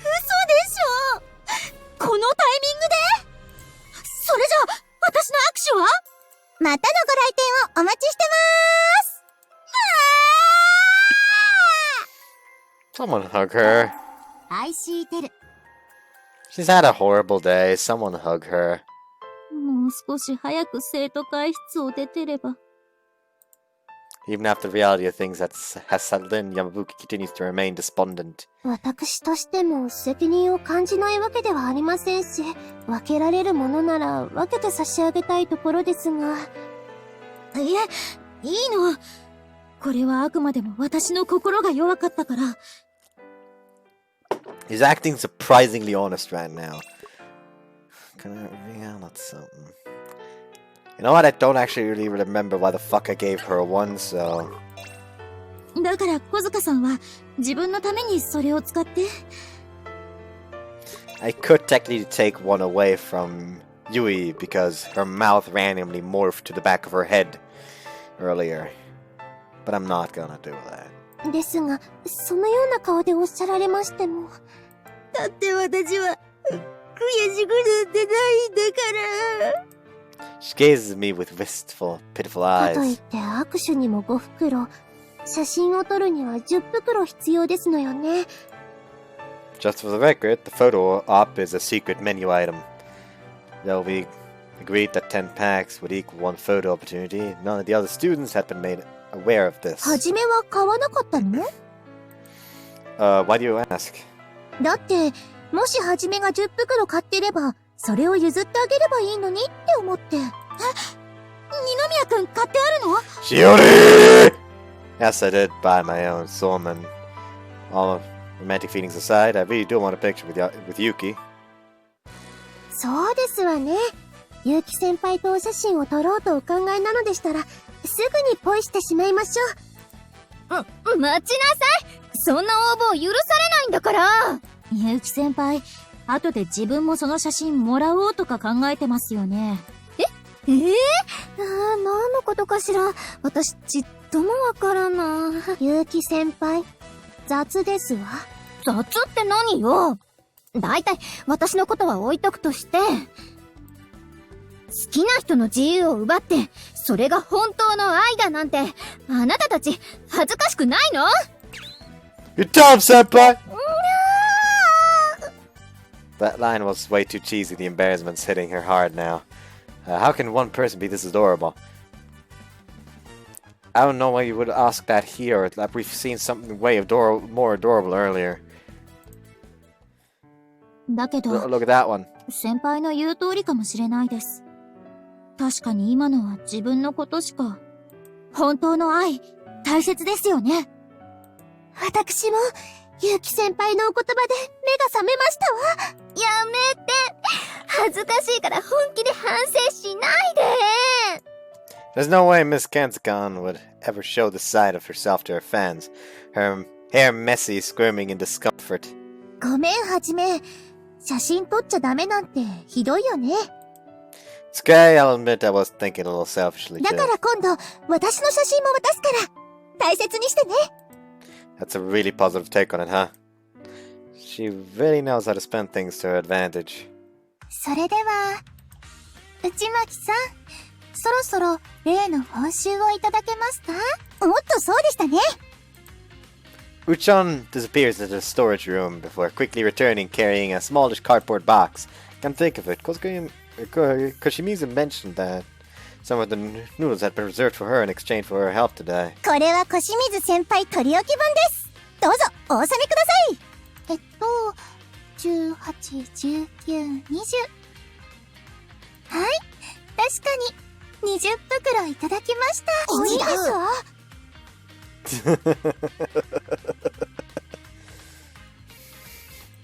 嘘でしょ。このタイミングで？それじゃあ、私の握手は？またのご来店をお待ちしてまーす。 Someone hug her. 愛してる。 She's had a horrible day. Someone hug her. もう少し早く生徒会室を出てれば。 Even after the reality of things has settled in, Yamabuki continues to remain despondent. 私としても責任を感じないわけではありませんし、分けられるものなら分けて差し上げたいところですが。いいの。これはあくまでも私の心が弱かったから。He's acting surprisingly honest right now. Can I read out something? You know what? I don't actually really remember why the fuck I gave her a 1, so... だから小塚さんは自分のためにそれを使って。I could technically take 1 away from Yui because her mouth randomly morphed to the back of her head earlier. But I'm not gonna do that. ですが、そのような顔でおっしゃられましても。だって私は悔しくなってないんだから。She gazes at me with wistful, pitiful かといっ eyes. て握手にも5袋、写真を撮るには10袋必要ですのよね。Just for the record, the photo op is a secret menu item. Though we agreed that 10 packs would equal 1 photo opportunity, none of the other students had been made aware of this. はじめは買わなかったの？ Why do you ask? だって、もしはじめが10袋買ってれば、それを譲ってあげればいいのにって思って。二宮くん買ってあるの？ Shiori! Yes, I did buy my own Somen. All romantic feelings aside, I really do want a picture with Yuki. そうですわね。結城先輩とお写真を撮ろうとお考えなのでしたら、すぐにポイしてしまいましょう。待ちなさい。そんな応募許されないんだから。結城先輩、後で自分もその写真もらおうとか考えてますよね。何のことかしら。私ちっともわからない。結城先輩、雑ですわ。雑って何よ。だいたい私のことは置いとくとして、好きな人の自由を奪って、それが本当の愛だなんて、あなたたち恥ずかしくないの？ You're dumb, senpai! That line was way too cheesy, the embarrassment's hitting her hard now. How can one person be this adorable? I don't know why you would ask that here, like we've seen something way more adorable earlier. だけど、 Look at that one. 先輩の言う通りかもしれないです。確かに今のは自分のことしか。本当の愛、大切ですよね。私も、結城先輩のお言葉で目が覚めましたわ。やめて。恥ずかしいから本気で反省しないで。 There's no way Miss Kanzakon would ever show the side of herself to her fans. Her hair messy, squirming in discomfort. ごめんはじめ、写真撮っちゃダメなんてひどいよね。It's okay, I'll admit I was thinking a little selfishly だ too. から今度、私の写真も渡すから、大切にしてね。That's a really positive take on it, huh? She really knows how to spend things to her advantage. それでは、内巻さん、そろそろ例の報酬をいただけますか？もっとそうでしたね。Uchon disappears into the storage room before quickly returning carrying a smallish cardboard box. Can't think of it. Koshimizu mentioned that some of the noodles had been reserved for her in exchange for her help today. これは小清水先輩取り置き分です。どうぞお納めください。18、19、20。はい、確かに20袋いただきました。いいですわ。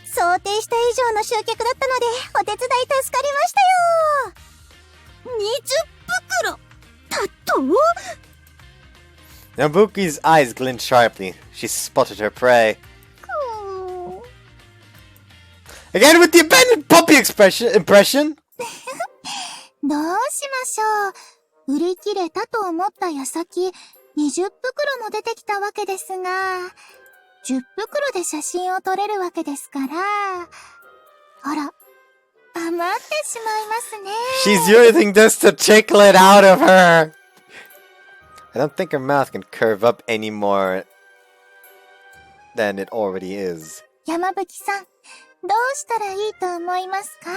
想定した以上の集客だったのでお手伝い助かりましたよ。20袋だとNabuki's eyes glint sharply. She spotted her prey. Again with the abandoned puppy impression? どうしましょう。売り切れたと思った矢先、20袋も出てきたわけですが、10袋で写真を撮れるわけですから、あら、余ってしまいますね。She's using this to tickle it out of her. I don't think her mouth can curve up any more than it already is. 山吹さん、どうしたらいいと思いますか？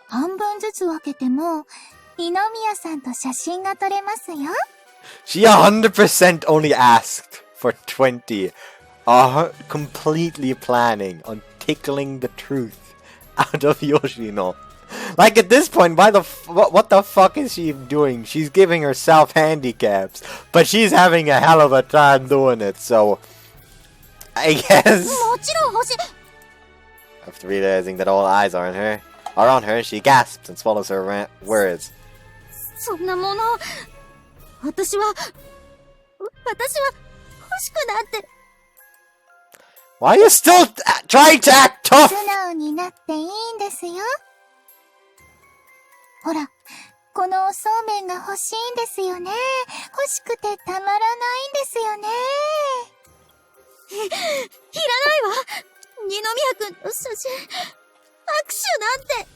半分ずつ分けても、二宮さんと写真が撮れますよ。She 100% only asked for 20. Completely planning on tickling the truth out of Yoshino. Like at this point, what the fuck is she doing? She's giving herself handicaps, but she's having a hell of a time doing it, so I guess もちろん欲しい。 after realizing that all eyes are on her, she gasps and swallows her words. そんなもの、私は欲しくなって。Why are you still trying to act tough? 素直になっていいんですよ。ほら、このそうめんが欲しいんですよね。欲しくてたまらないんですよね。いらないわ。二宮くんの写真、握手なんて。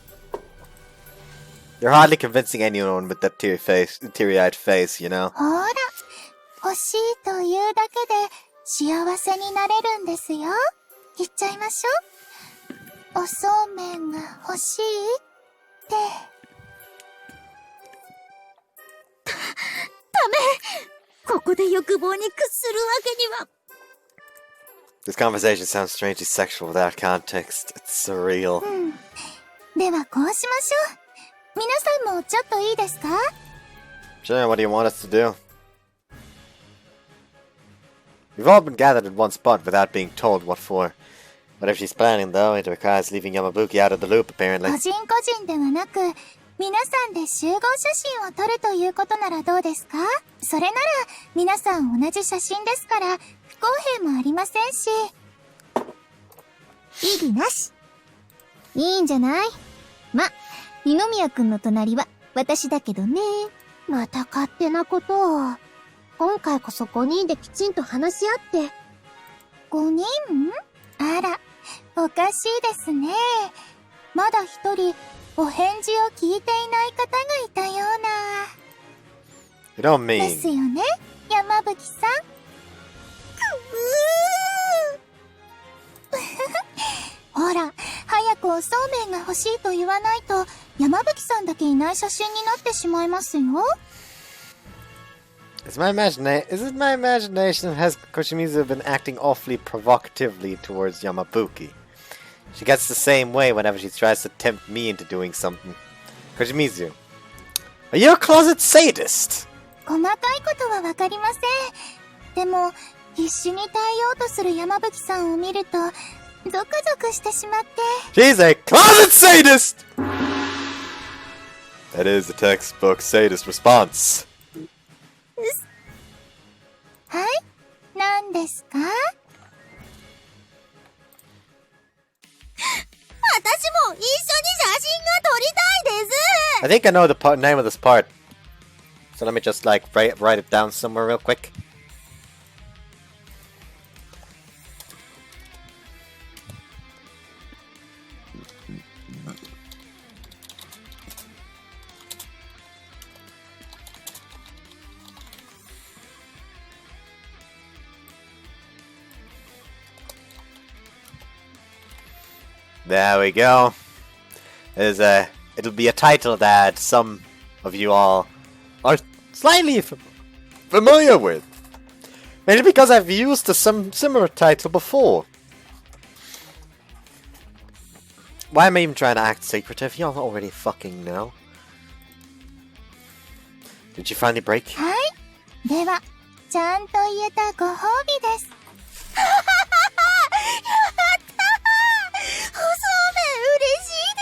You're hardly convincing anyone with that teary-eyed face, you know? ほら、欲しいというだけで幸せになれるんですよ。言っちゃいましょう。おそうめんが欲しいって。ダメ。ここで欲望に屈するわけには。This conversation sounds strangely sexual without context. It's surreal. ではこうしましょう。皆さんもちょっといいですか？ Sure, what do you want us to do? We've all been gathered in one spot without being told what for. Whatever she's planning, though, it requires leaving Yamabuki out of the loop, apparently. 個人個人ではなく、皆さんで集合写真を撮るということならどうですか？それなら、皆さん同じ写真ですから、不公平もありませんし。異議なし。いいんじゃない？ま、二宮くんの隣は私だけどね。また勝手なことを。今回こそ5人できちんと話し合って。5人？あら、おかしいですね。まだ一人、お返事を聞いていない方がいたような。You don't mean... ですよね、山吹さん。ほら、早くおそうめんが欲しいと言わないと、山吹さんだけいない写真になってしまいますよ。Is it my imagination? Has Koshimizu been acting awfully provocatively towards Yamabuki? She gets the same way whenever she tries to tempt me into doing something. Kojimizu, are you a closet sadist? 細かいことはわかりません。でも、必死に耐えようとする山吹さんを見ると、ゾクゾクしてしまって。She's a closet sadist! That is a textbook sadist response. はい？何ですか？私も一緒に写真が撮りたいです。 I think I know the name of this part. So let me just like write it down somewhere real quick. There we go. It'll be a title that some of you all are slightly familiar with. Maybe because I've used some similar title before. Why am I even trying to act secretive? Y'all already fucking know. Did you finally break? はい。では、ちゃんと言えたご褒美です。やったー！そうめん嬉しいで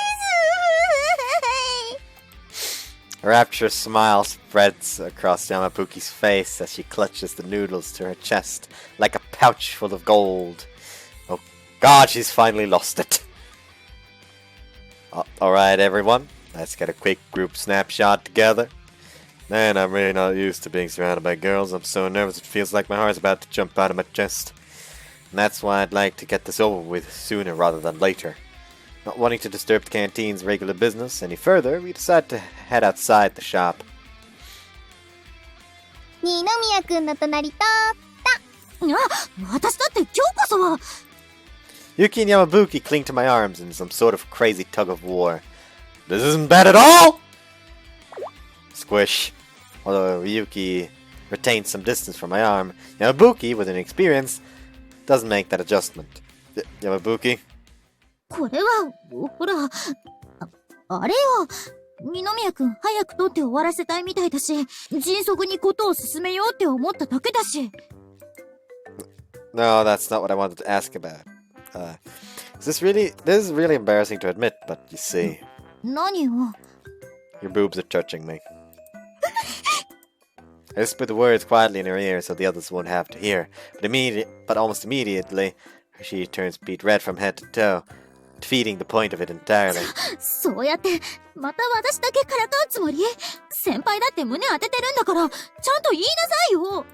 す。 A rapturous smile spreads across Yamabuki's face as she clutches the noodles to her chest like a pouch full of gold. Oh god, she's finally lost it. Alright everyone, let's get a quick group snapshot together. Man, I'm really not used to being surrounded by girls. I'm so nervous it feels like my heart's about to jump out of my chest. And that's why I'd like to get this over with sooner rather than later. Not wanting to disturb the canteen's regular business any further, we decide to head outside the shop. 二宮くんの隣とった。いや、私だって今日こそは。Yuki and Yamabuki cling to my arms in some sort of crazy tug of war. This isn't bad at all! Squish. Although Yuki retains some distance from my arm, Yamabuki, with an experience, doesn't make that adjustment. Yamabuki? これは、ほら、あれよ。二宮くん早く取って終わらせたいみたいだし、迅速にことを進めようって思っただけだし。No, that's not what I wanted to ask about. This is really embarrassing to admit, but you see. 何を？ Your boobs are touching me. I whisper the words quietly in her ear so the others won't have to hear, but almost immediately, she turns beet red from head to toe, defeating the point of it entirely. そうやって、また私だけからかうつもり？先輩だって胸当ててるんだから、ちゃんと言いなさいよ。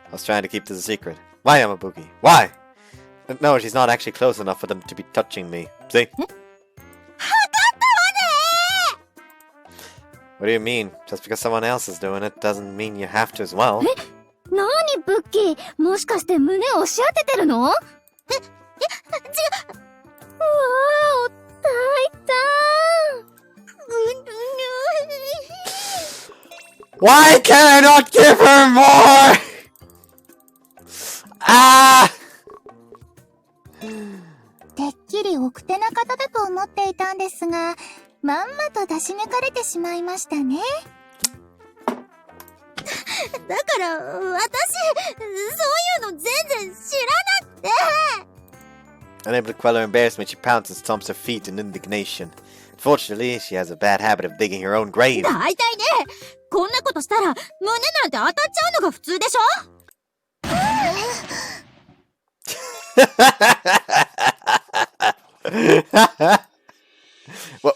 I was trying to keep this a secret. Why, Yamabuki? Why? No, she's not actually close enough for them to be touching me. See? What do you mean? Just because someone else is doing it doesn't mean you have to as well. なにブッキー、もしかして胸を押し当ててるの？違う。うわー、大胆。Why can I not give her more? Ah! てっきり奥手な方だと思っていたんですが、まんまと出し抜かれてしまいましたね。だから私、そういうの全然知らなくて。Unable to quell her embarrassment, she pounds and stomps her feet in indignation. Unfortunately, she has a bad habit of digging her own grave. だいたいね、こんなことしたら胸なんて当たっちゃうのが普通でしょ。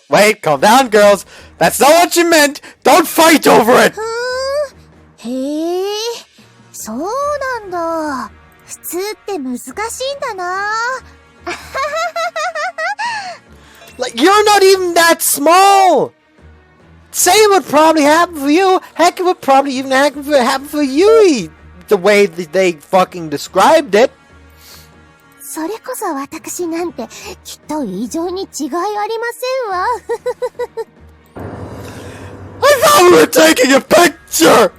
Wait, calm down, girls. That's not what you meant. Don't fight over it. へえ、そうなんだ。普通って難しいんだな。Like, you're not even that small. Same would probably happen for you. Heck, it would probably even happen for Yui. The way that they fucking described it. それこそ私なんてきっと異常に違いありませんわ。I thought we were taking a picture!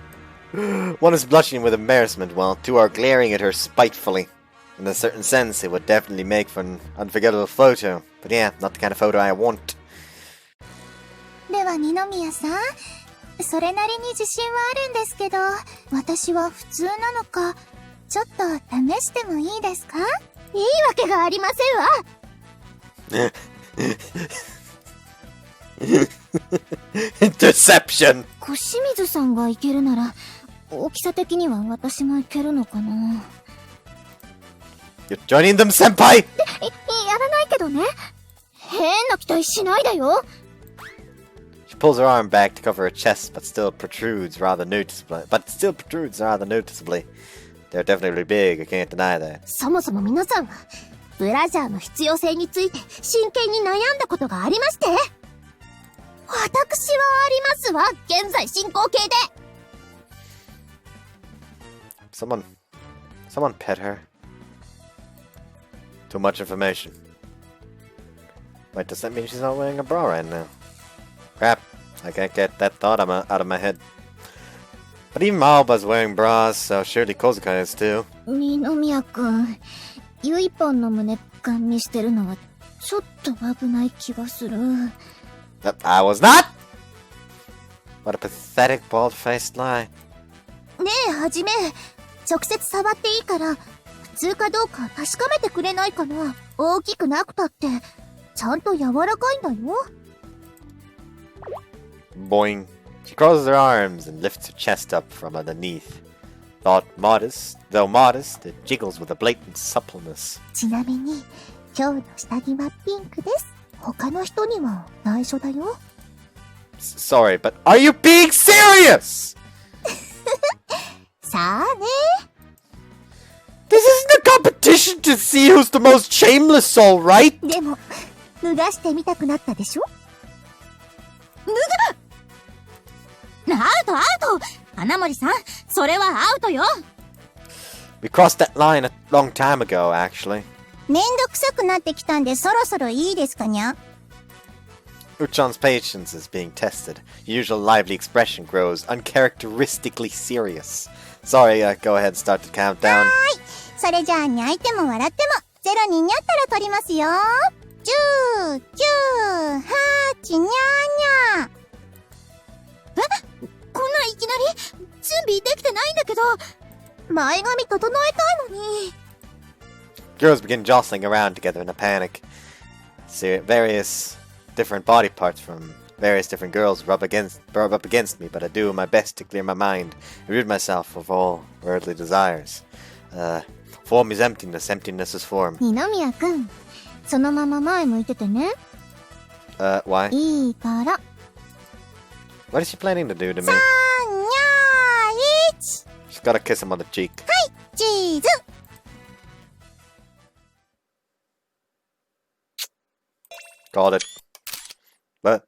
One is blushing with embarrassment while two are glaring at her spitefully. In a certain sense, it would definitely make for an unforgettable photo. But yeah, not the kind of photo I want. では二宮さん、それなりに自信はあるんですけど、私は普通なのか、ちょっと試してもいいですか？いいわけがありませんわ。Interception! 小清水さんがいけるなら、大きさ的には私もいけるのかな。You're joining them, senpai! やらないけどね。変な期待しないでよ。She pulls her arm back to cover her chest, but still protrudes rather noticeably. They're definitely big, I can't deny that. そもそも皆さんは、ブラジャーの必要性について真剣に悩んだことがありまして。私はありますわ、現在進行形で。Someone pet her. Too much information. Wait, does that mean she's not wearing a bra right now? Crap, I can't get that thought out of my head. But even Alba's wearing bras, so surely Kozuka is too. 二宮くん、ゆいぽんの胸ガン見してるのはちょっと危ない気がする。I was not! What a pathetic bald-faced lie. ねえ、はじめ、直接触っていいから、普通かどうか確かめてくれないかな。大きくなくたって、ちゃんと柔らかいんだよ。Boing. She crosses her arms and lifts her chest up from underneath. Though modest, it jiggles with a blatant suppleness. ちなみに、今日の下着はピンクです。他の人には内緒だよ。Sorry, but are you being serious? さあね。This isn't a competition to see who's the most shameless soul, right? でも、脱がしてみたくなったでしょ？脱ぐ！アウトアウト！花森さん、それはアウトよ！ We crossed that line a long time ago, actually. めんどくさくなってきたんでそろそろいいですかにゃ？ Uchon's patience is being tested. Usual lively expression grows uncharacteristically serious. Sorry, go ahead and start the countdown. それじゃあにゃいても笑ってもゼロににゃったら取りますよ。10、9、8、にゃーにゃー。こんないきなり準備できてないんだけど、前髪整えたいのに。Girls begin jostling around together in a panic. Various different body parts from various different girls rub up against me, but I do my best to clear my mind and rid myself of all worldly desires. Form is emptiness, emptiness is form. 二宮くん、そのまま前向いててね。Why? いいから。What is she planning to do to me? 3、にゃー、1。She's gotta kiss him on the cheek. チーズ。Called it. But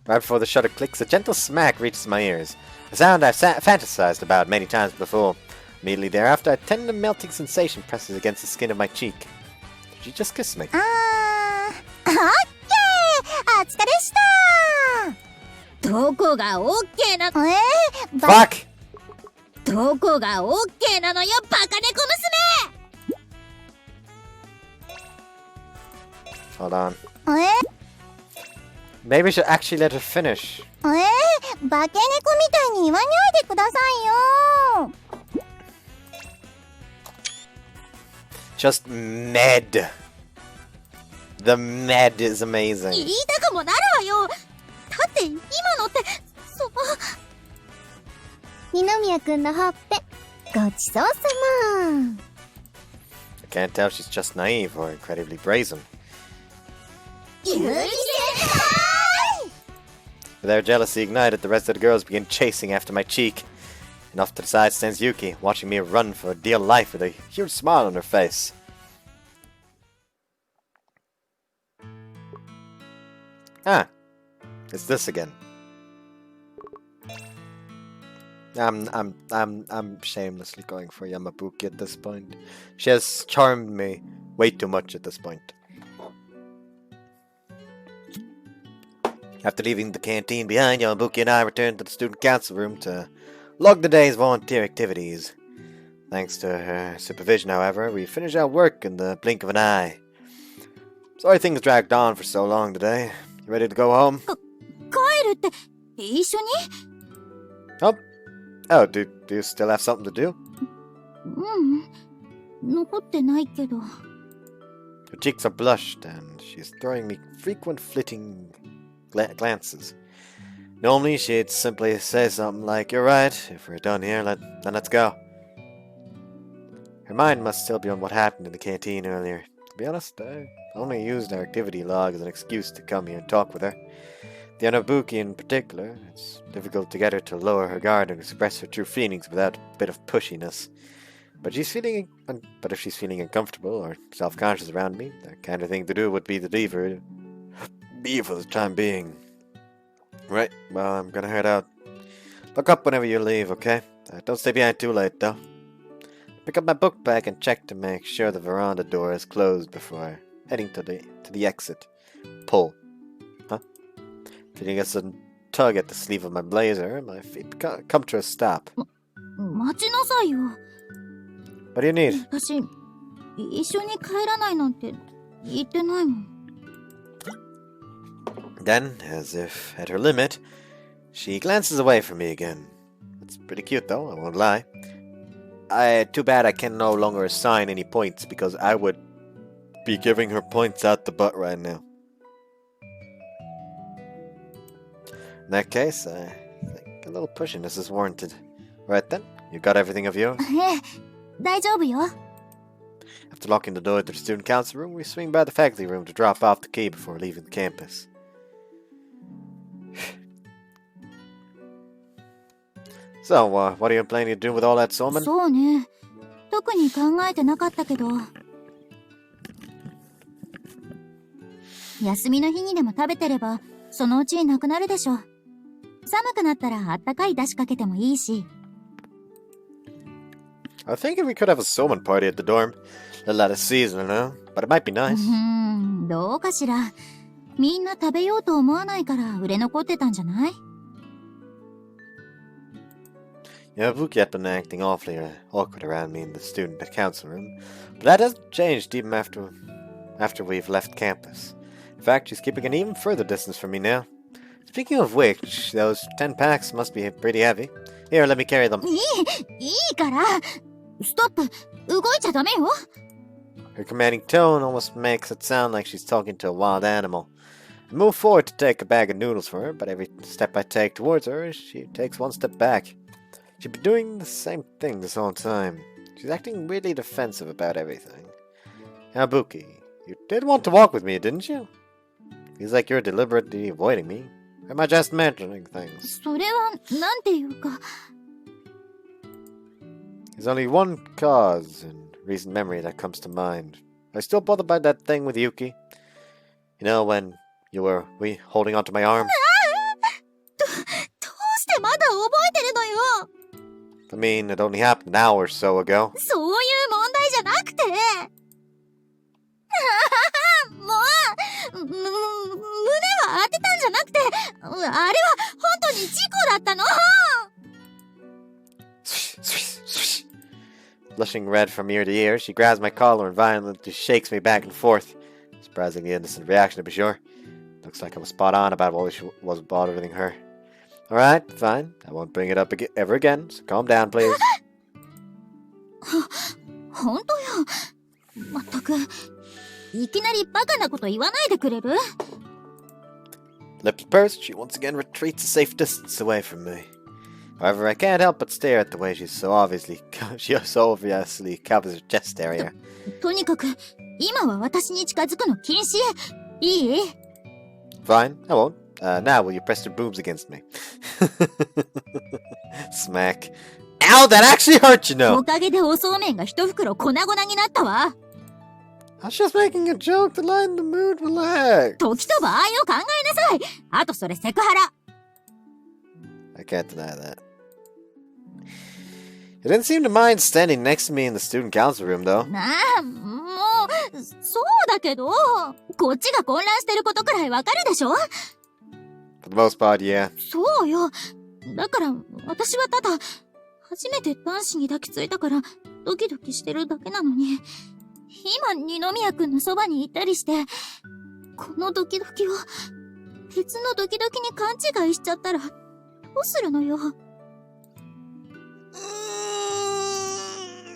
right before the shutter clicks, a gentle smack reaches my ears. A sound I've fantasized about many times before. Immediately thereafter, a tender melting sensation presses against the skin of my cheek. Did she just kiss me? オッケー！お疲れした！どこがオッケーなの？Fuck! どこがオッケーなのよ、バカ猫娘！ Hold on. Maybe we should actually let her finish. 化け猫みたいに言わないでくださいよ。Just med. The med is amazing. 言いたくもなるわよ。だって今のって二宮くんのほっぺごちそうさま。 I can't tell if she's just naive or incredibly brazen. ゆうき先輩！ With their jealousy ignited, the rest of the girls begin chasing after my cheek. And off to the side stands Yuki, watching me run for dear life with a huge smile on her face. Ah, it's this again. I'm shamelessly going for Yamabuki at this point. She has charmed me way too much at this point. After leaving the canteen behind, Yamabuki and I returned to the student council room to log the day's volunteer activities. Thanks to her supervision, however, we finished our work in the blink of an eye. Sorry things dragged on for so long today. You ready to go home? 帰るって、一緒に？ Oh, do you still have something to do? 残ってないけど。 Her cheeks are blushed, and she's throwing me frequent flitting glances. Normally, she'd simply say something like, "You're right, if we're done here, then let's go." Her mind must still be on what happened in the canteen earlier. To be honest, I only used our activity log as an excuse to come here and talk with her. The Anabuki in particular, it's difficult to get her to lower her guard and express her true feelings without a bit of pushiness. But if she's feeling uncomfortable or self-conscious around me, the kind of thing to do would be to leave her be for the time being. Right, well, I'm gonna head out. Look up whenever you leave, okay? Don't stay behind too late, though. Pick up my book bag and check to make sure the veranda door is closed before heading to the exit. Pull. Huh? Feeling a sudden tug at the sleeve of my blazer, my feet come to a stop. 待ちなさいよ。 What do you need? 私、一緒に帰らないなんて言ってないもん。 Then, as if at her limit, she glances away from me again. It's pretty cute though, I won't lie. Too bad I can no longer assign any points because I would be giving her points out the butt right now. In that case, I think a little pushiness is warranted. Right then, you got everything of yours? 大丈夫よ。 After locking the door to the student council room, we swing by the faculty room to drop off the key before leaving the campus. So, what are you planning to do with all that, Somen? そうね。特に考えてなかったけど。休みの日にでも食べてれば、そのうちなくなるでしょ。寒くなったらあったかい出しかけてもいいし。I was thinking we could have a Somen party at the dorm. A lot of season, you know? But it might be nice. どうかしら。みんな食べようと思わないから売れ残ってたんじゃない？ Yeah, Buki had been acting awfully awkward around me in the student council room, but that hasn't changed even after we've left campus. In fact, she's keeping an even further distance from me now. Speaking of which, those 10 packs must be pretty heavy. Here, let me carry them. いいから。ストップ。動いちゃダメよ。 Her commanding tone almost makes it sound like she's talking to a wild animal. I move forward to take a bag of noodles for her, but every step I take towards her, she takes one step back. She's been doing the same thing this whole time. She's acting really defensive about everything. Habuki, you did want to walk with me, didn't you? Feels like you're deliberately avoiding me. Or am I just mentioning things? それは、なんていうか。 There's only one cause in recent memory that comes to mind. Are you still bothered by that thing with Yuki? You know, when you were holding onto my arm? どうしてまだ覚えてるのよ。 I mean, it only happened an hour or so ago. そういう問題じゃなくて。もう、胸は当てたんじゃなくて、あれは本当に事故だったの。 Swish, swish, swish. Blushing red from ear to ear, she grabs my collar and violently shakes me back and forth. Surprisingly innocent reaction, to be sure. Looks like I was spot on about what was bothering her. Alright, fine. I won't bring it up ever again, so calm down, please. 本当よ。まったく、いきなりバカなこと言わないでくれる？ Lips pursed, she once again retreats a safe distance away from me. However, I can't help but stare at the way she so obviously covers her chest area. とにかく、今は私に近づくの禁止。いい？ Fine, I won't. Now will you press your boobs against me? Smack. Ow, that actually hurt, you know! おかげでおそうめんが一袋粉々になったわ。 I was just making a joke to lighten the mood, relax. 時と場合を考えなさい。あとそれセクハラ。 I can't deny that. You didn't seem to mind standing next to me in the student council room, though. なあ、もう、そうだけど、こっちが混乱してることくらいわかるでしょ？ For the most part, yeah. そうよ。だから、私はただ、初めて男子に抱きついたから、ドキドキしてるだけなのに、今二宮くんのそばにいたりして、このドキドキを別のドキドキに勘違いしちゃったら、どうするのよ。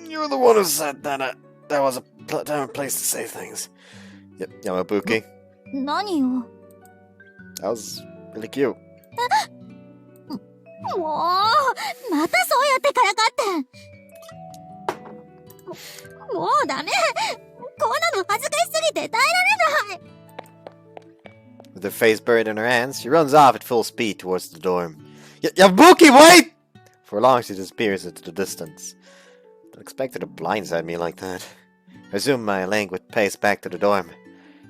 You're the one who said that that was a time and place to say things. Yep, Yamabuki. 何よ。That was really cute. もう、またそうやってからかって。もうダメ。こんなの恥ずかしすぎて耐えられない。With her face buried in her hands, she runs off at full speed towards the dorm. Yabuki, wait! For long, she disappears into the distance. Don't expect her to blindside me like that. I resume my languid pace back to the dorm,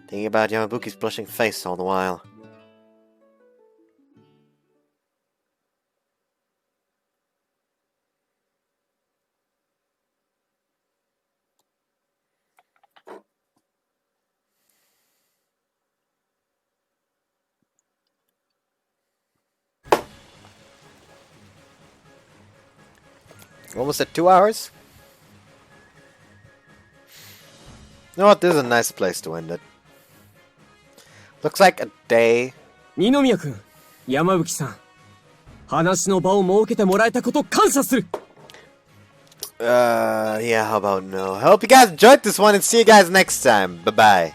thinking about Yamabuki's blushing face all the while. Almost at 2 hours? You know what, this is a nice place to end it. Looks like a day. 二宮くん、山吹さん、話の場を設けてもらえたこと感謝する。 Yeah, how about no? I hope you guys enjoyed this one and see you guys next time. Bye-bye.